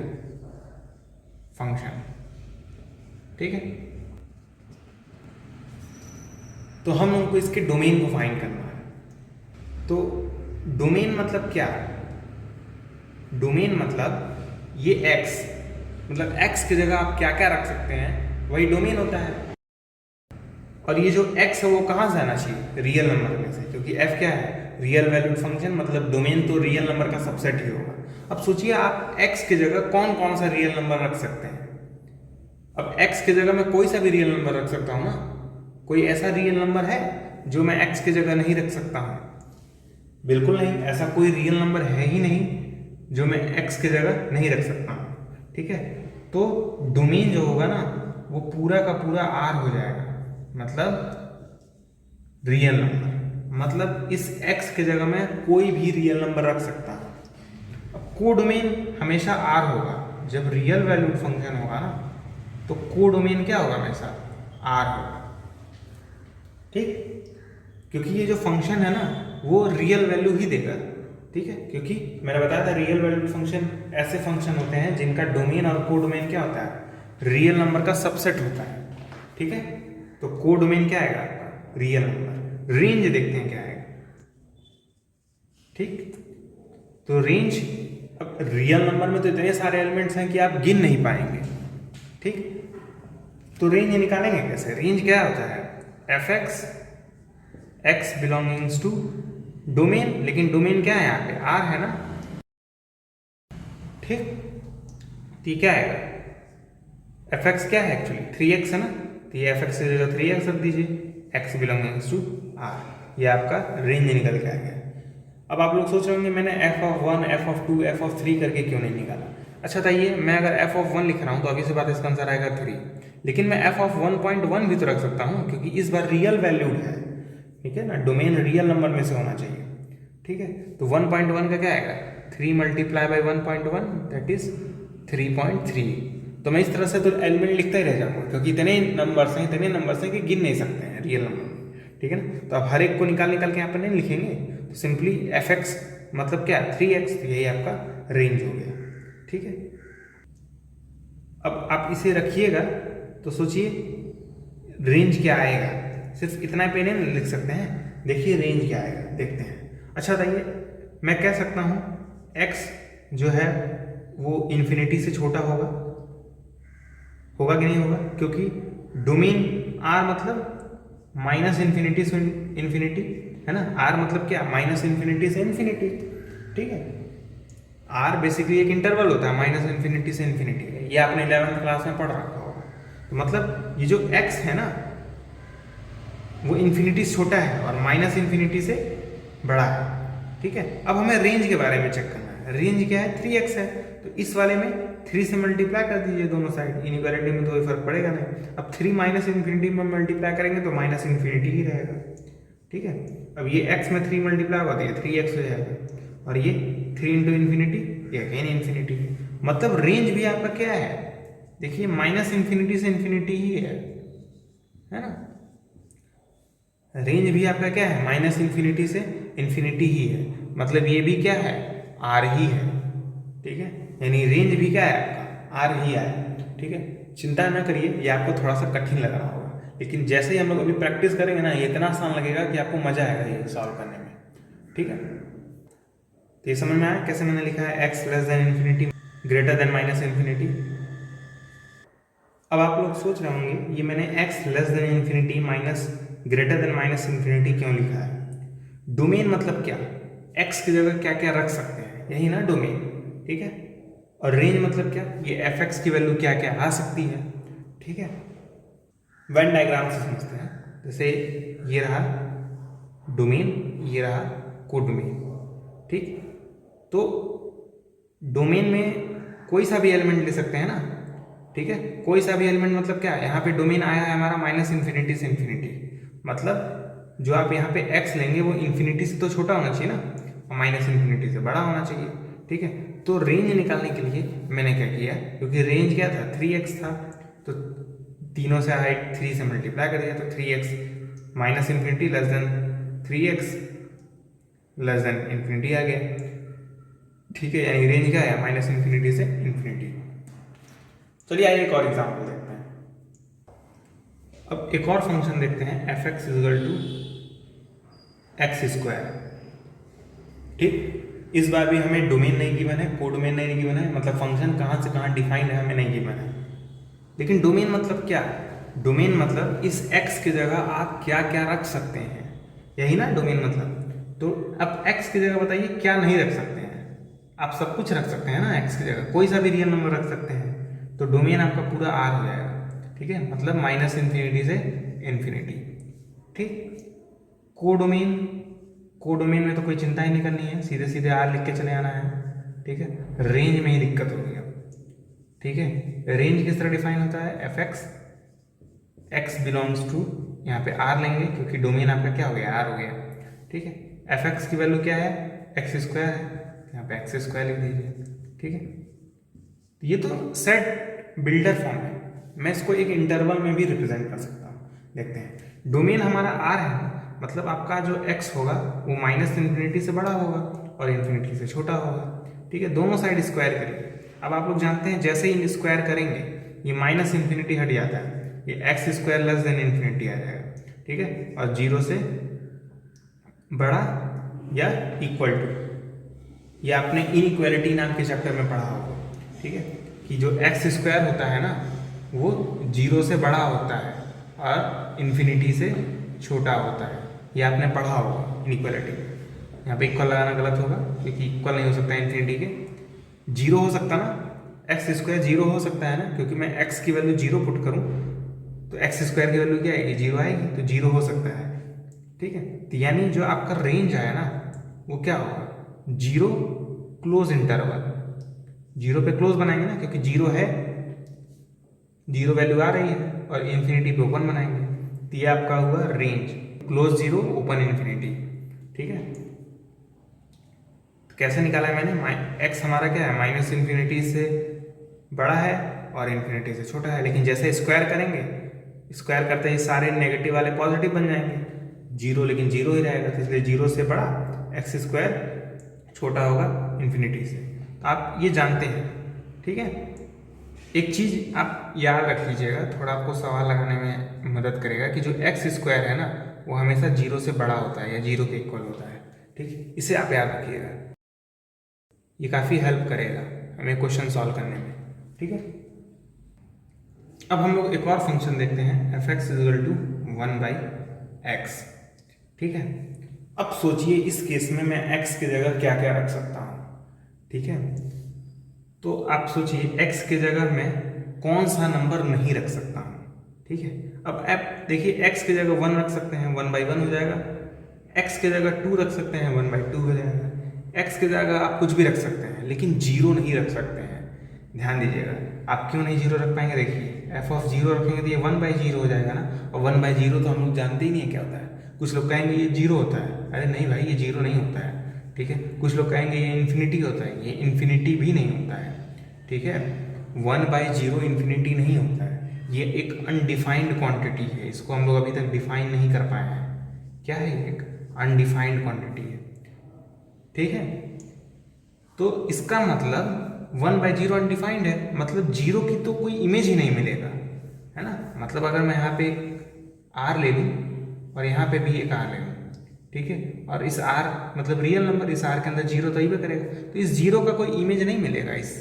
function. ठीक है, तो हम लोग को इसके डोमेन को फाइंड करना है। तो डोमेन मतलब क्या? डोमेन मतलब ये x, मतलब x की जगह आप क्या क्या रख सकते हैं, वही डोमेन होता है। और ये जो x है वो कहाँ से आना चाहिए? रियल नंबर में से, क्योंकि f क्या है? रियल वैल्यूड फंक्शन, मतलब डोमेन तो रियल नंबर का सबसेट ही होगा। अब सोचिए आप x की जगह कौन कौन सा रियल नंबर रख सकते हैं। अब x की जगह मैं कोई सा भी रियल नंबर रख सकता हूँ ना। कोई ऐसा रियल नंबर है जो मैं x की जगह नहीं रख सकता हूँ? बिल्कुल नहीं, ऐसा कोई रियल नंबर है ही नहीं जो मैं x की जगह नहीं रख सकता हूँ। ठीक है, तो डोमेन जो होगा ना, वो पूरा का पूरा r हो जाएगा, मतलब रियल नंबर। मतलब इस x की जगह मैं कोई भी रियल नंबर रख सकता हूँ। अब कोडोमेन हमेशा r होगा। जब रियल वैल्यूड फंक्शन होगा ना, तो कोडोमेन क्या होगा? हमेशा r होगा। ठीक, क्योंकि ये जो फंक्शन है ना, वो रियल वैल्यू ही देगा। ठीक है, क्योंकि मैंने बताया था रियल वैल्यूड फंक्शन ऐसे फंक्शन होते हैं जिनका डोमेन और कोडोमेन क्या होता है? रियल नंबर का सबसेट होता है। ठीक है, तो कोडोमेन क्या आएगा आपका? Real number. रेंज देखते हैं क्या आएगा। ठीक, तो रेंज, अब रियल नंबर में तो इतने सारे एलिमेंट्स हैं कि आप गिन नहीं पाएंगे। ठीक, तो रेंज निकालेंगे कैसे? रेंज क्या होता है? f(x) x belongings to domain, लेकिन डोमेन क्या है यहाँ पे? r है ना। ठीक, तो क्या आएगा? f(x) क्या है एक्चुअली? 3x है ना, तो ये f(x) की जगह 3x रख दीजिए, x बिलोंगिंग्स टू r। ये आपका रेंज निकल के आ गया। अब आप लोग सोच रहे होंगे मैंने f(1), f(2), f(3) करके क्यों नहीं निकाला? अच्छा बताइए, मैं अगर f(1) लिख रहा हूँ तो अभी से बात इसका आंसर आएगा 3, लेकिन मैं f(1.1) भी तो रख सकता हूँ, क्योंकि इस बार रियल वैल्यूड है। ठीक है ना, डोमेन रियल नंबर में से होना चाहिए। ठीक है, तो 1.1 का क्या आएगा? 3 मल्टीप्लाई बाई 1.1, दैट इज 3.3। तो मैं इस तरह से तो एलिमेंट लिखता ही रह जाऊंगा, क्योंकि इतने नंबर्स हैं कि गिन नहीं सकते हैं रियल नंबर। ठीक है ना, तो अब हर एक को निकाल के यहाँ पर नहीं लिखेंगे, तो सिंपली f(x) मतलब क्या? 3x। तो यही आपका रेंज हो गया। ठीक है, अब आप इसे रखिएगा तो सोचिए रेंज क्या आएगा। सिर्फ इतना पे नहीं लिख सकते हैं, देखिए रेंज क्या आएगा, देखते हैं। अच्छा बताइए, मैं कह सकता हूँ x जो है वो इन्फिनिटी से छोटा होगा कि नहीं होगा? क्योंकि डोमेन r मतलब माइनस इन्फिनिटी से इन्फिनिटी है ना। r मतलब क्या? माइनस इन्फिनिटी से इन्फिनिटी। ठीक है, r बेसिकली एक इंटरवल होता है माइनस इन्फिनिटी से इन्फिनिटी। ये आपने 11th क्लास में पढ़ रखा होगा। तो मतलब ये जो x है ना, वो इन्फिनिटी से छोटा है और माइनस इन्फिनिटी से बड़ा है। ठीक है, अब हमें रेंज के बारे में चेक करना है। रेंज क्या है? 3x है, तो इस वाले में 3 से मल्टीप्लाई कर दीजिए दोनों साइड। इनइक्वालिटी में तो कोई फर्क पड़ेगा नहीं। अब 3 माइनस इन्फिनिटी में मल्टीप्लाई करेंगे तो माइनस इन्फिनिटी ही रहेगा। ठीक है, अब ये x में 3 मल्टीप्लाई होगा तो ये 3x हो जाएगा, और ये 3 इंटू इन्फिनिटी, ये अगेन इन्फिनिटी। मतलब रेंज भी आपका क्या है, देखिए माइनस इन्फिनिटी से इन्फिनिटी ही है ना। रेंज भी आपका क्या है, माइनस इन्फिनिटी से इन्फिनिटी ही है, मतलब ये भी क्या है, आर ही है। ठीक है, यानी रेंज भी क्या है आपका, आर ही है। ठीक है, चिंता ना करिए, ये आपको थोड़ा सा कठिन लग रहा होगा, लेकिन जैसे ही हम लोग अभी प्रैक्टिस करेंगे ना, ये इतना आसान लगेगा कि आपको मजा आएगा ये सॉल्व करने में। ठीक है, तो ये समझ में आया कैसे मैंने लिखा है x less than infinity greater than minus infinity. अब आप लोग सोच रहे होंगे ये मैंने x less than infinity minus greater than minus infinity क्यों लिखा है। डोमेन मतलब क्या, एक्स की जगह क्या क्या रख सकते हैं, यही ना डोमेन। ठीक है, और रेंज मतलब क्या, ये एफ एक्स की वैल्यू क्या क्या आ सकती है। ठीक है, वेन डायग्राम से समझते हैं। जैसे ये रहा डोमेन, ये रहा कोडोमेन। ठीक, तो डोमेन में कोई सा भी एलिमेंट ले सकते हैं ना। ठीक है, कोई सा भी एलिमेंट मतलब क्या, यहाँ पे डोमेन आया है हमारा माइनस इन्फिनिटी से इन्फिनिटी, मतलब जो आप यहाँ पे x लेंगे वो इन्फिनिटी से तो छोटा होना चाहिए ना, और माइनस इन्फिनिटी से बड़ा होना चाहिए। ठीक है, तो रेंज निकालने के लिए मैंने क्या किया, क्योंकि रेंज क्या था 3x था, तो तीनों से हाइट 3 से मल्टीप्लाई कर दिया, तो 3x minus infinity less than 3x less than infinity आ गया। ठीक है, यानी रेंज क्या है, माइनस इन्फिनिटी से इन्फिनिटी। चलिए आइए एक और एग्जाम्पल देखते हैं। अब एक और फंक्शन देखते हैं, f x equal to x square. ठीक, इस बार भी हमें डोमेन नहीं गिवन है, कोडोमेन नहीं गिवन है, मतलब फंक्शन कहाँ से कहाँ डिफाइंड है हमें नहीं गिवन है। लेकिन डोमेन मतलब क्या, डोमेन मतलब इस x की जगह आप क्या क्या रख सकते हैं, यही ना डोमेन मतलब। तो अब x की जगह बताइए क्या नहीं रख सकते हैं, आप सब कुछ रख सकते हैं ना x की जगह, कोई सा भी रियल नंबर रख सकते हैं, तो डोमेन आपका पूरा r हो जाएगा। ठीक है, मतलब माइनस इन्फिनिटी से इन्फिनिटी। ठीक, कोडोमेन, कोडोमेन में तो कोई चिंता ही नहीं करनी है, सीधे सीधे r लिख के चले आना है। ठीक है, रेंज में ही दिक्कत होगी अब। ठीक है, रेंज किस तरह डिफाइन होता है, f x, x belongs to, यहाँ पे आर लेंगे क्योंकि डोमेन आपका क्या हो गया, आर हो गया। ठीक है, एफ एक्स की वैल्यू क्या है, एक्स स्क्वायर है, यहाँ पे एक्स स्क्वायर लिख दीजिए। ठीक है, ये तो सेट बिल्डर फॉर्म है, मैं इसको एक इंटरवल में भी रिप्रेजेंट कर सकता हूँ। देखते हैं, डोमेन हमारा आर है, मतलब आपका जो एक्स होगा वो माइनस इन्फिनिटी से बड़ा होगा और इन्फिनिटी से छोटा होगा। ठीक है, दोनों साइड स्क्वायर करिए। अब आप लोग जानते हैं जैसे ही स्क्वायर करेंगे ये माइनस इन्फिनिटी हट जाता है, ये x square less than infinity आ जाएगा। ठीक है, और जीरो से बड़ा या इक्वल टू, ये आपने इनइक्वालिटी नाम के चैप्टर में पढ़ा होगा। ठीक है, कि जो एक्स स्क्वायर होता है ना वो जीरो से बड़ा होता है और इन्फिनिटी से छोटा होता है, ये आपने पढ़ा होगा इनइक्वालिटी। यहाँ पे इक्वल लगाना गलत होगा क्योंकि इक्वल नहीं हो सकता इन्फिनिटी के, जीरो हो सकता ना, एक्स स्क्वायर जीरो हो सकता है ना, क्योंकि मैं एक्स की वैल्यू जीरो पुट करूँ तो एक्स स्क्वायर की वैल्यू क्या आएगी, जीरो आएगी, तो जीरो हो सकता है। ठीक है, तो यानी जो आपका रेंज है ना वो क्या होगा, जीरो क्लोज इंटरवल, जीरो पे क्लोज बनाएंगे ना, क्योंकि जीरो है, जीरो वैल्यू आ रही है, और इन्फिनिटी पे ओपन बनाएंगे, तो ये आपका हुआ range, close zero open infinity. ठीक है, कैसे निकाला है मैंने, एक्स हमारा क्या है, माइनस इन्फिनिटी से बड़ा है और इन्फिनिटी से छोटा है, लेकिन जैसे स्क्वायर करेंगे, स्क्वायर करते ही सारे नेगेटिव वाले पॉजिटिव बन जाएंगे, जीरो लेकिन जीरो ही रहेगा, तो इसलिए जीरो से बड़ा, एक्स स्क्वायर छोटा होगा इन्फिनिटी से। तो आप ये जानते हैं। ठीक है, एक चीज़ आप याद रख लीजिएगा, थोड़ा आपको सवाल लगाने में मदद करेगा, कि जो एक्स स्क्वायर है ना वो हमेशा जीरो से बड़ा होता है या जीरो के इक्वल होता है। ठीक, इसे आप याद रखिएगा, ये काफ़ी हेल्प करेगा हमें क्वेश्चन सॉल्व करने में। ठीक है, अब हम लोग एक और फंक्शन देखते हैं, f x equal to 1/x। ठीक है, अब सोचिए इस केस में मैं x की जगह क्या क्या रख सकता हूँ। ठीक है, तो आप सोचिए x की जगह मैं कौन सा नंबर नहीं रख सकता हूँ। ठीक है, अब आप देखिए x की जगह 1 रख सकते हैं, 1/1 हो जाएगा, x की जगह 2 रख सकते हैं, 1/2 हो जाएगा, x की जगह आप कुछ भी रख सकते हैं, लेकिन जीरो नहीं रख सकते हैं। ध्यान दीजिएगा, आप क्यों नहीं जीरो रख पाएंगे, देखिए एफ ऑफ जीरो रखेंगे तो ये 1/0 हो जाएगा ना, और 1/0 तो हम लोग जानते ही नहीं है क्या होता है। कुछ लोग कहेंगे ये जीरो होता है, अरे नहीं भाई ये जीरो नहीं होता है। ठीक है। कुछ लोग कहेंगे ये इन्फिनिटी होता है, ये इन्फिनिटी भी नहीं होता है, ठीक है। 1/0 इन्फिनिटी नहीं होता है, ये एक अनडिफाइंड क्वांटिटी है, इसको हम लोग अभी तक डिफाइन नहीं कर पाए हैं। क्या है? एक अनडिफाइंड क्वांटिटी है, ठीक है। तो इसका मतलब 1/0 अनडिफाइंड है, मतलब जीरो की तो कोई इमेज ही नहीं मिलेगा, है ना। मतलब अगर मैं यहाँ पे आर ले लूँ और यहाँ पे भी एक आर ले लूँ, ठीक है, और इस आर मतलब रियल नंबर, इस आर के अंदर जीरो तो ही पे करेगा, तो इस जीरो का कोई इमेज नहीं मिलेगा। इस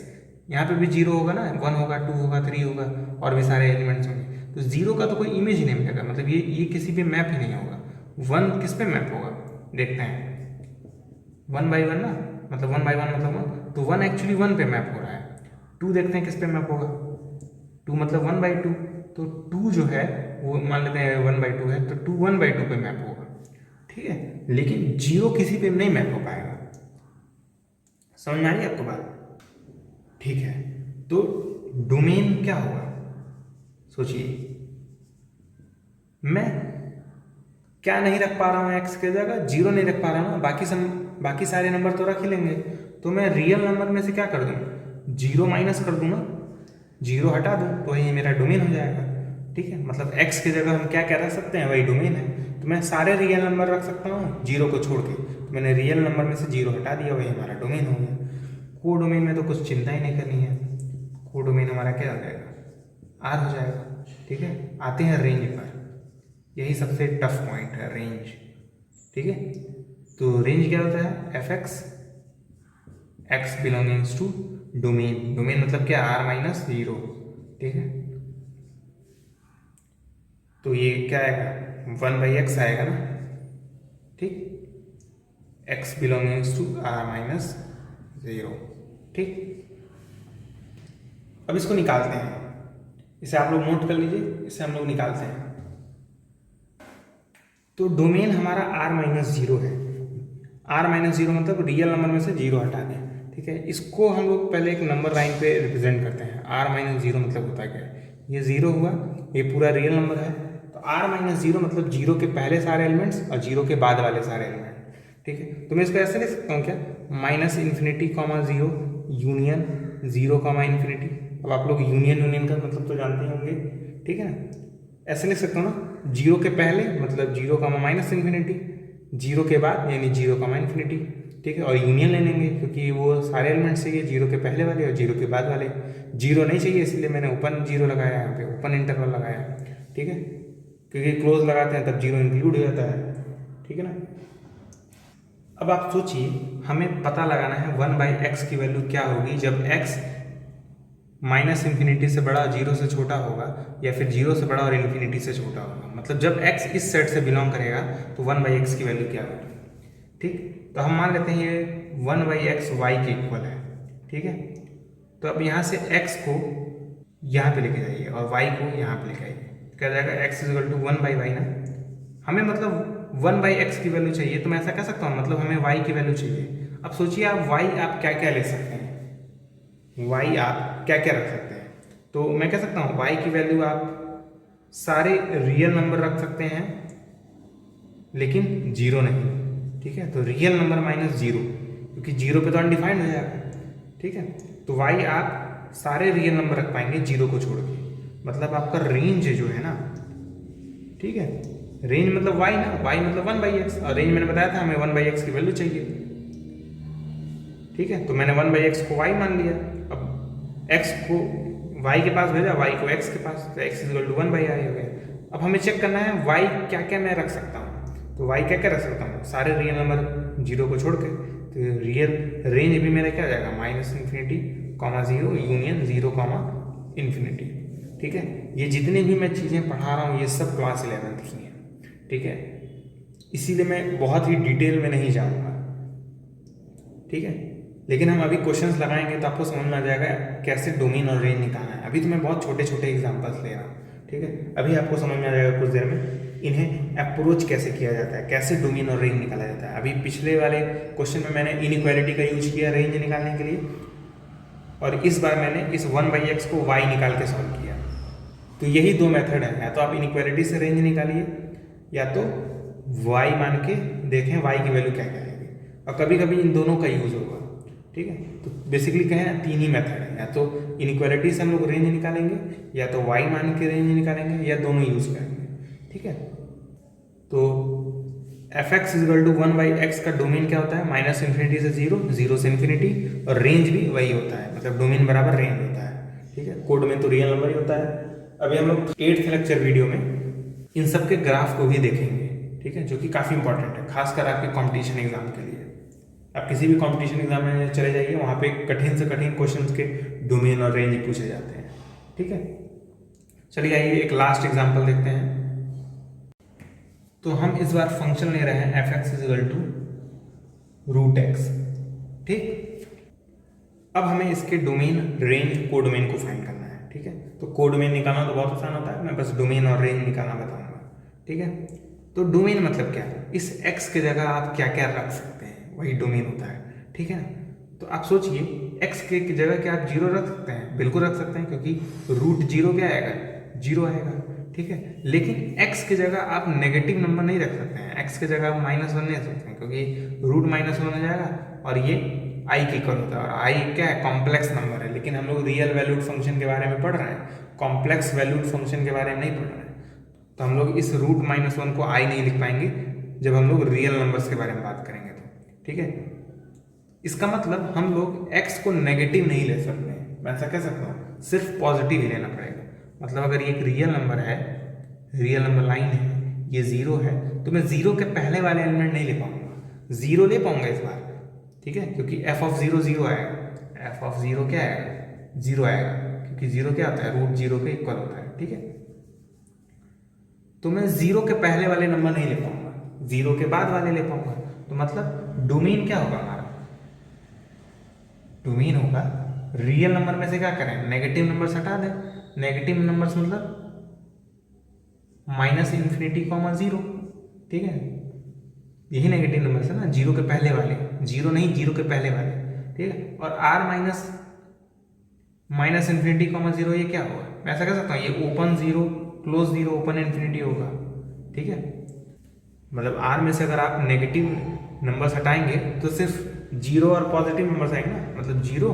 यहाँ पे भी जीरो होगा ना, 1 होगा, 2 होगा, 3 होगा, और भी सारे एलिमेंट्स होंगे, तो जीरो का तो कोई इमेज ही नहीं मिलेगा, मतलब ये किसी पे मैप ही नहीं होगा। 1 किस पे मैप होगा देखते हैं, 1/1 ना, मतलब 1/1 मतलब 1, तो 1 एक्चुअली 1 पे मैप हो रहा है। 2 देखते हैं किस पे मैप होगा, 2 मतलब 1/2, तो 2 जो है वो मान लेते हैं 1/2 है, तो 2 1/2 पे मैप होगा, ठीक है। लेकिन जीरो किसी पे नहीं मैप हो पाएगा। समझ में आ रही है आपको बात? ठीक है, तो डोमेन क्या होगा? सोचिए, मैं क्या नहीं रख पा रहा हूँ एक्स की जगह, जीरो नहीं रख पा रहा हूँ, बाकी सारे नंबर तो रख ही लेंगे, तो मैं रियल नंबर में से क्या कर दूँ, जीरो माइनस कर दूँ ना, जीरो हटा दूँ, तो वही मेरा डोमेन हो जाएगा, ठीक है। मतलब एक्स की जगह हम क्या क्या रख सकते हैं, वही डोमेन है। तो मैं सारे रियल नंबर रख सकता हूँ जीरो को छोड़ के, तो मैंने रियल नंबर में से जीरो हटा दिया, वही हमारा डोमेन हो गया। को डोमेन में तो कुछ चिंता ही नहीं करनी है, को डोमेन हमारा क्या हो जाएगा, आर हो जाएगा, ठीक है। आते हैं रेंज पर, यही सबसे टफ पॉइंट है, रेंज, ठीक है। तो रेंज क्या होता है, f x belongings to domain, domain मतलब क्या, r-0, ठीक है। तो ये क्या आएगा, 1/x आएगा ना, ठीक, x बिलोंगिंग्स टू r-0, ठीक। अब इसको निकालते हैं, इसे आप लोग नोट कर लीजिए, इसे हम लोग निकालते हैं। तो डोमेन हमारा r-0 है, r-0 मतलब रियल नंबर में से जीरो हटा दें, ठीक है। इसको हम लोग पहले एक नंबर लाइन पे रिप्रेजेंट करते हैं। r-0 मतलब होता है क्या है, ये जीरो हुआ, ये पूरा रियल नंबर है, तो r-0 मतलब जीरो के पहले सारे एलिमेंट्स और जीरो के बाद वाले सारे एलिमेंट, ठीक है। तो मैं इसको ऐसे लिख सकता हूँ क्या, -∞, 0 यूनियन 0, अब आप लोग यूनियन का मतलब तो जानते ही होंगे, ठीक है ना। ऐसे लिख सकता हूँ ना, जीरो के पहले मतलब 0, -∞, जीरो के बाद यानी 0, ठीक है, और यूनियन ले लेंगे क्योंकि वो सारे एलिमेंट्स चाहिए, जीरो के पहले वाले और जीरो के बाद वाले। जीरो नहीं चाहिए इसलिए मैंने ओपन जीरो लगाया, यहाँ पे ओपन इंटरवल लगाया, ठीक है, क्योंकि क्लोज लगाते हैं तब जीरो इंक्लूड हो जाता है, ठीक है ना। अब आप सोचिए, हमें पता लगाना है 1/x की वैल्यू क्या होगी जब x -∞ से बड़ा, जीरो से छोटा होगा, या फिर जीरो से बड़ा और इन्फिनिटी से छोटा होगा। मतलब जब x इस सेट से बिलोंग करेगा तो 1/x की वैल्यू क्या होगी, ठीक। तो हम मान लेते हैं ये 1/x y के इक्वल है, ठीक है। तो अब यहाँ से x को यहाँ पे लेके जाइए और y को यहाँ पे लेके आइए, क्या जाएगा, x = 1/y ना। हमें मतलब 1/x की वैल्यू चाहिए, तो मैं ऐसा कह सकता हूँ, मतलब हमें y की वैल्यू चाहिए। अब सोचिए आप y आप क्या क्या ले सकते हैं, y आप क्या क्या रख सकते हैं, तो मैं कह सकता हूँ y की वैल्यू आप सारे रियल नंबर रख सकते हैं लेकिन जीरो नहीं, ठीक है। तो रियल नंबर -0, क्योंकि जीरो पे तो अनडिफाइंड हो जाएगा, ठीक है। तो y आप सारे रियल नंबर रख पाएंगे जीरो को छोड़ के, मतलब आपका रेंज जो है ना, ठीक है, रेंज मतलब y ना, y मतलब 1/x, और रेंज मैंने बताया था हमें 1/x की वैल्यू चाहिए, ठीक है। तो मैंने 1/x को y मान लिया, अब x को y के पास भेजा, y को x के पास, तो x = 1/i हो गया। अब हमें चेक करना है y क्या क्या मैं रख सकता हूँ, तो y क्या क्या रख सकता हूँ, सारे रियल नंबर जीरो को छोड़ के, तो रियल रेंज भी मेरा क्या हो जाएगा, -∞, 0 यूनियन 0, इन्फिनिटी, ठीक है। ये जितनी भी मैं चीज़ें पढ़ा रहा हूँ ये सब क्लास 11th की हैं, ठीक है, इसीलिए मैं बहुत ही डिटेल में नहीं जाऊँगा, ठीक है। लेकिन हम अभी क्वेश्चंस लगाएंगे तो आपको समझ में आ जाएगा कैसे डोमेन और रेंज निकालना है। अभी तो मैं बहुत छोटे छोटे एग्जांपल्स ले रहा हूँ, ठीक है। अभी आपको समझ में आ जाएगा कुछ देर में इन्हें अप्रोच कैसे किया जाता है, कैसे डोमेन और रेंज निकाला जाता है। अभी पिछले वाले क्वेश्चन में मैंने इनइक्वालिटी का यूज किया रेंज निकालने के लिए, और इस बार मैंने इस 1/x को y निकाल के सॉल्व किया। तो यही दो मेथड है, या तो आप इनइक्वालिटी से रेंज निकालिए या तो y मान के देखें y की वैल्यू क्या क्या आएगी। और कभी कभी इन दोनों का यूज होगा। ठीक है, तो बेसिकली कहें तीन ही मेथड है, या तो इनइक्वालिटी से हम लोग रेंज निकालेंगे, या तो y मान के रेंज निकालेंगे, या दोनों यूज करेंगे। ठीक है, तो F x equal to 1/x का डोमेन क्या होता है, माइनस इन्फिनिटी से जीरो, जीरो से इन्फिनिटी, और रेंज भी वही होता है, मतलब डोमेन बराबर रेंज होता है। ठीक है, कोड में तो रियल नंबर ही होता है। अभी हम लोग 8th लेक्चर वीडियो में इन सब के ग्राफ को भी देखेंगे। ठीक है, जो कि काफ़ी इंपॉर्टेंट है, खासकर आपके कंपटीशन एग्जाम के लिए। आप किसी भी कंपटीशन एग्जाम में चले जाइए, वहाँ पे कठिन से कठिन क्वेश्चंस के डोमेन और रेंज पूछे जाते हैं। ठीक है, चलिए आइए एक लास्ट एग्जांपल देखते हैं। तो हम इस बार फंक्शन ले रहे हैं f x equal to root x. ठीक, अब हमें इसके डोमेन, रेंज, कोडोमेन को फाइंड करना है। ठीक है, तो कोडोमेन निकालना तो बहुत आसान होता है, मैं बस डोमेन और रेंज निकालना बताऊंगा। ठीक है, तो डोमेन मतलब क्या है, इस x के जगह आप क्या क्या रख सकते हैं, वही डोमेन होता है। ठीक है, तो आप सोचिए x के जगह क्या आप जीरो रख सकते हैं, बिल्कुल रख सकते हैं, क्योंकि रूट जीरो क्या आएगा, जीरो आएगा। ठीक है, लेकिन x के जगह आप नेगेटिव नंबर नहीं रख सकते हैं, x के जगह आप -1 नहीं रख सकते हैं, क्योंकि रूट -1 हो जाएगा और ये i के इक्वल होता है, और i क्या है, कॉम्प्लेक्स नंबर है। लेकिन हम लोग रियल वैल्यूड फंक्शन के बारे में पढ़ रहे हैं, कॉम्प्लेक्स वैल्यूड फंक्शन के बारे में नहीं पढ़ रहे हैं। तो हम लोग इस रूट -1 को i नहीं लिख पाएंगे जब हम लोग रियल नंबर्स के बारे में बात करेंगे तो। ठीक है, इसका मतलब हम लोग x को नेगेटिव नहीं ले सकते हैं, मैं ऐसा कह सकता हूँ, सिर्फ पॉजिटिव ही लेना पड़ेगा। मतलब अगर ये एक रियल नंबर है, रियल नंबर लाइन है, ये जीरो है, तो मैं जीरो के पहले वाले एलिमेंट नहीं ले पाऊंगा, जीरो ले पाऊंगा इस बार। ठीक है, क्योंकि एफ ऑफ जीरो जीरो आएगा, एफ ऑफ जीरो क्या आएगा, जीरो आएगा, क्योंकि जीरो क्या होता है, रूट जीरो के इक्वल होता है। ठीक है, तो मैं जीरो के पहले वाले नंबर नहीं ले पाऊंगा, जीरो के बाद वाले ले पाऊंगा। तो मतलब डोमेन क्या होगा हमारा, डोमेन होगा रियल नंबर में से क्या करें, नेगेटिव नंबर्स हटा दें। नेगेटिव नंबर्स मतलब -∞, 0। ठीक है, यही नेगेटिव नंबर्स है ना, जीरो के पहले वाले, जीरो नहीं, जीरो के पहले वाले। ठीक है, और r -∞, 0 ये क्या होगा, मैं ऐसा कह सकता हूँ, ये open zero, close zero, open infinity होगा। ठीक है, मतलब r में से अगर आप नेगेटिव नंबर्स हटाएंगे तो सिर्फ जीरो और पॉजिटिव नंबर्स आएंगे ना, मतलब जीरो,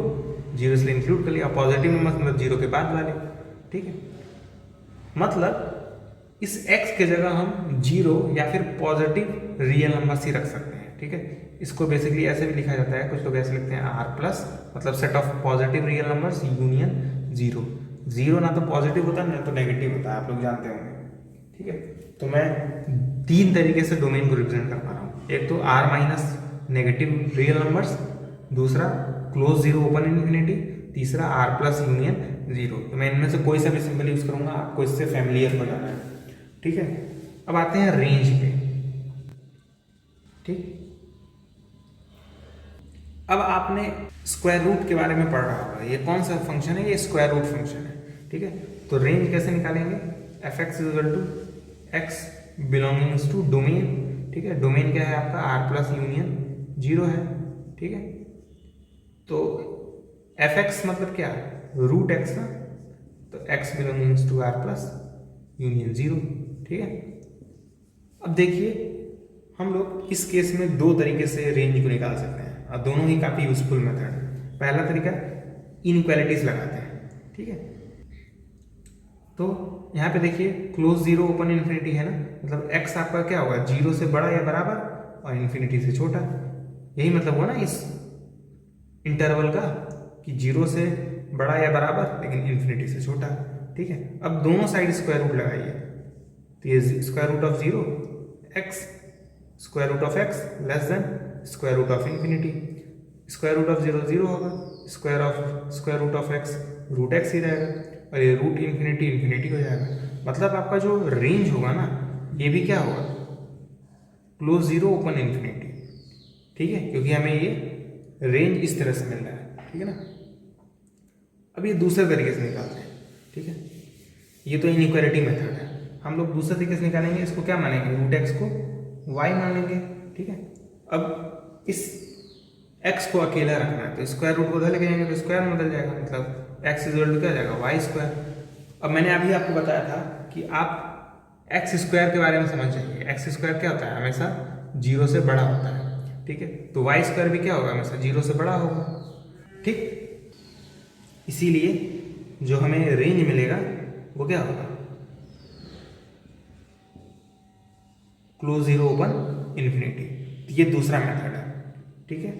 जीरो इसलिए इंक्लूड कर लिया, पॉजिटिव नंबर्स मतलब जीरो के बाद वाले। ठीक है, मतलब इस x के जगह हम जीरो या फिर पॉजिटिव रियल नंबर्स ही रख सकते हैं। ठीक है, इसको बेसिकली ऐसे भी लिखा जाता है, कुछ लोग ऐसे लिखते हैं r+, मतलब set of positive real numbers union zero. Zero ना तो पॉजिटिव होता है ना तो नेगेटिव होता है, आप लोग जानते होंगे। ठीक है, तो मैं 3 तरीके से डोमेन को रिप्रेजेंट कर पा रहा हूँ, एक तो r- नेगेटिव रियल नंबर्स, दूसरा क्लोज जीरो ओपन इन्फिनिटी, तीसरा r+ यूनियन जीरो। तो मैं इनमें से कोई सा भी सिंबल यूज करूंगा, आपको इससे फैमिलियर हो जाना है। ठीक है, अब आते हैं रेंज पे। ठीक, अब आपने स्क्वायर रूट के बारे में पढ़ रहा होगा, ये कौन सा फंक्शन है, ये स्क्वायर रूट फंक्शन है। ठीक है, तो रेंज कैसे निकालेंगे, f x equal to x belongings to domain. ठीक है, डोमेन क्या है आपका, r+ यूनियन जीरो है। ठीक है, तो एफ एक्स मतलब क्या, रूट एक्स ना, तो x belongings to r+ union zero. ठीक है, अब देखिए हम लोग इस केस में 2 तरीके से रेंज को निकाल सकते हैं, और दोनों ही काफ़ी यूजफुल मेथड है। पहला तरीका इनइक्वालिटीज लगाते हैं। ठीक है, तो यहाँ पे देखिए क्लोज जीरो ओपन इन्फिनिटी है ना, मतलब x आपका क्या होगा, जीरो से बड़ा या बराबर और इन्फिनिटी से छोटा। यही मतलब हुआ ना इस इंटरवल का, कि जीरो से बड़ा या बराबर लेकिन इन्फिनिटी से छोटा। ठीक है, अब दोनों साइड स्क्वायर रूट लगाइए, तो ये square root of zero x, square root of x less than square root of infinity. Square root of zero zero होगा, square root of x root x ही रहेगा, और ये रूट इन्फिनिटी इन्फिनिटी हो जाएगा। मतलब आपका जो रेंज होगा ना, ये भी क्या होगा, क्लोज जीरो ओपन इन्फिनिटी। ठीक है, क्योंकि हमें ये रेंज इस तरह से मिल रहा है। ठीक है ना, अब ये दूसरे तरीके से निकालते हैं। ठीक है, ये तो इनइक्वालिटी मेथड है, हम लोग दूसरे तरीके से निकालेंगे, इसको क्या मानेंगे, रूट एक्स को y मान लेंगे। ठीक है, अब इस x को अकेला रखना है, तो स्क्वायर रूट को उधर लेके जाएंगे तो स्क्वायर में बदल जाएगा, मतलब x इक्वल टू क्या हो जाएगा, y²। अब मैंने अभी आपको बताया था कि आप x² के बारे में समझ जाइए, x² क्या होता है, हमेशा जीरो से बड़ा होता है। ठीक है, तो वाई स्क्वायर भी क्या होगा, हमेशा 0 से बड़ा होगा। ठीक, इसीलिए जो हमें रेंज मिलेगा वो क्या होगा, क्लोज जीरो ओपन इन्फिनिटी। ये दूसरा मेथड है। ठीक है,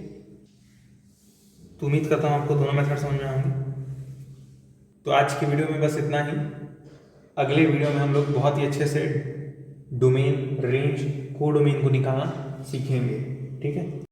तो उम्मीद करता हूँ आपको दोनों मेथड समझ में आएंगे। तो आज की वीडियो में बस इतना ही। अगले वीडियो में हम लोग बहुत ही अच्छे से डोमेन, रेंज, कोडोमेन को निकालना सीखेंगे। ठीक है।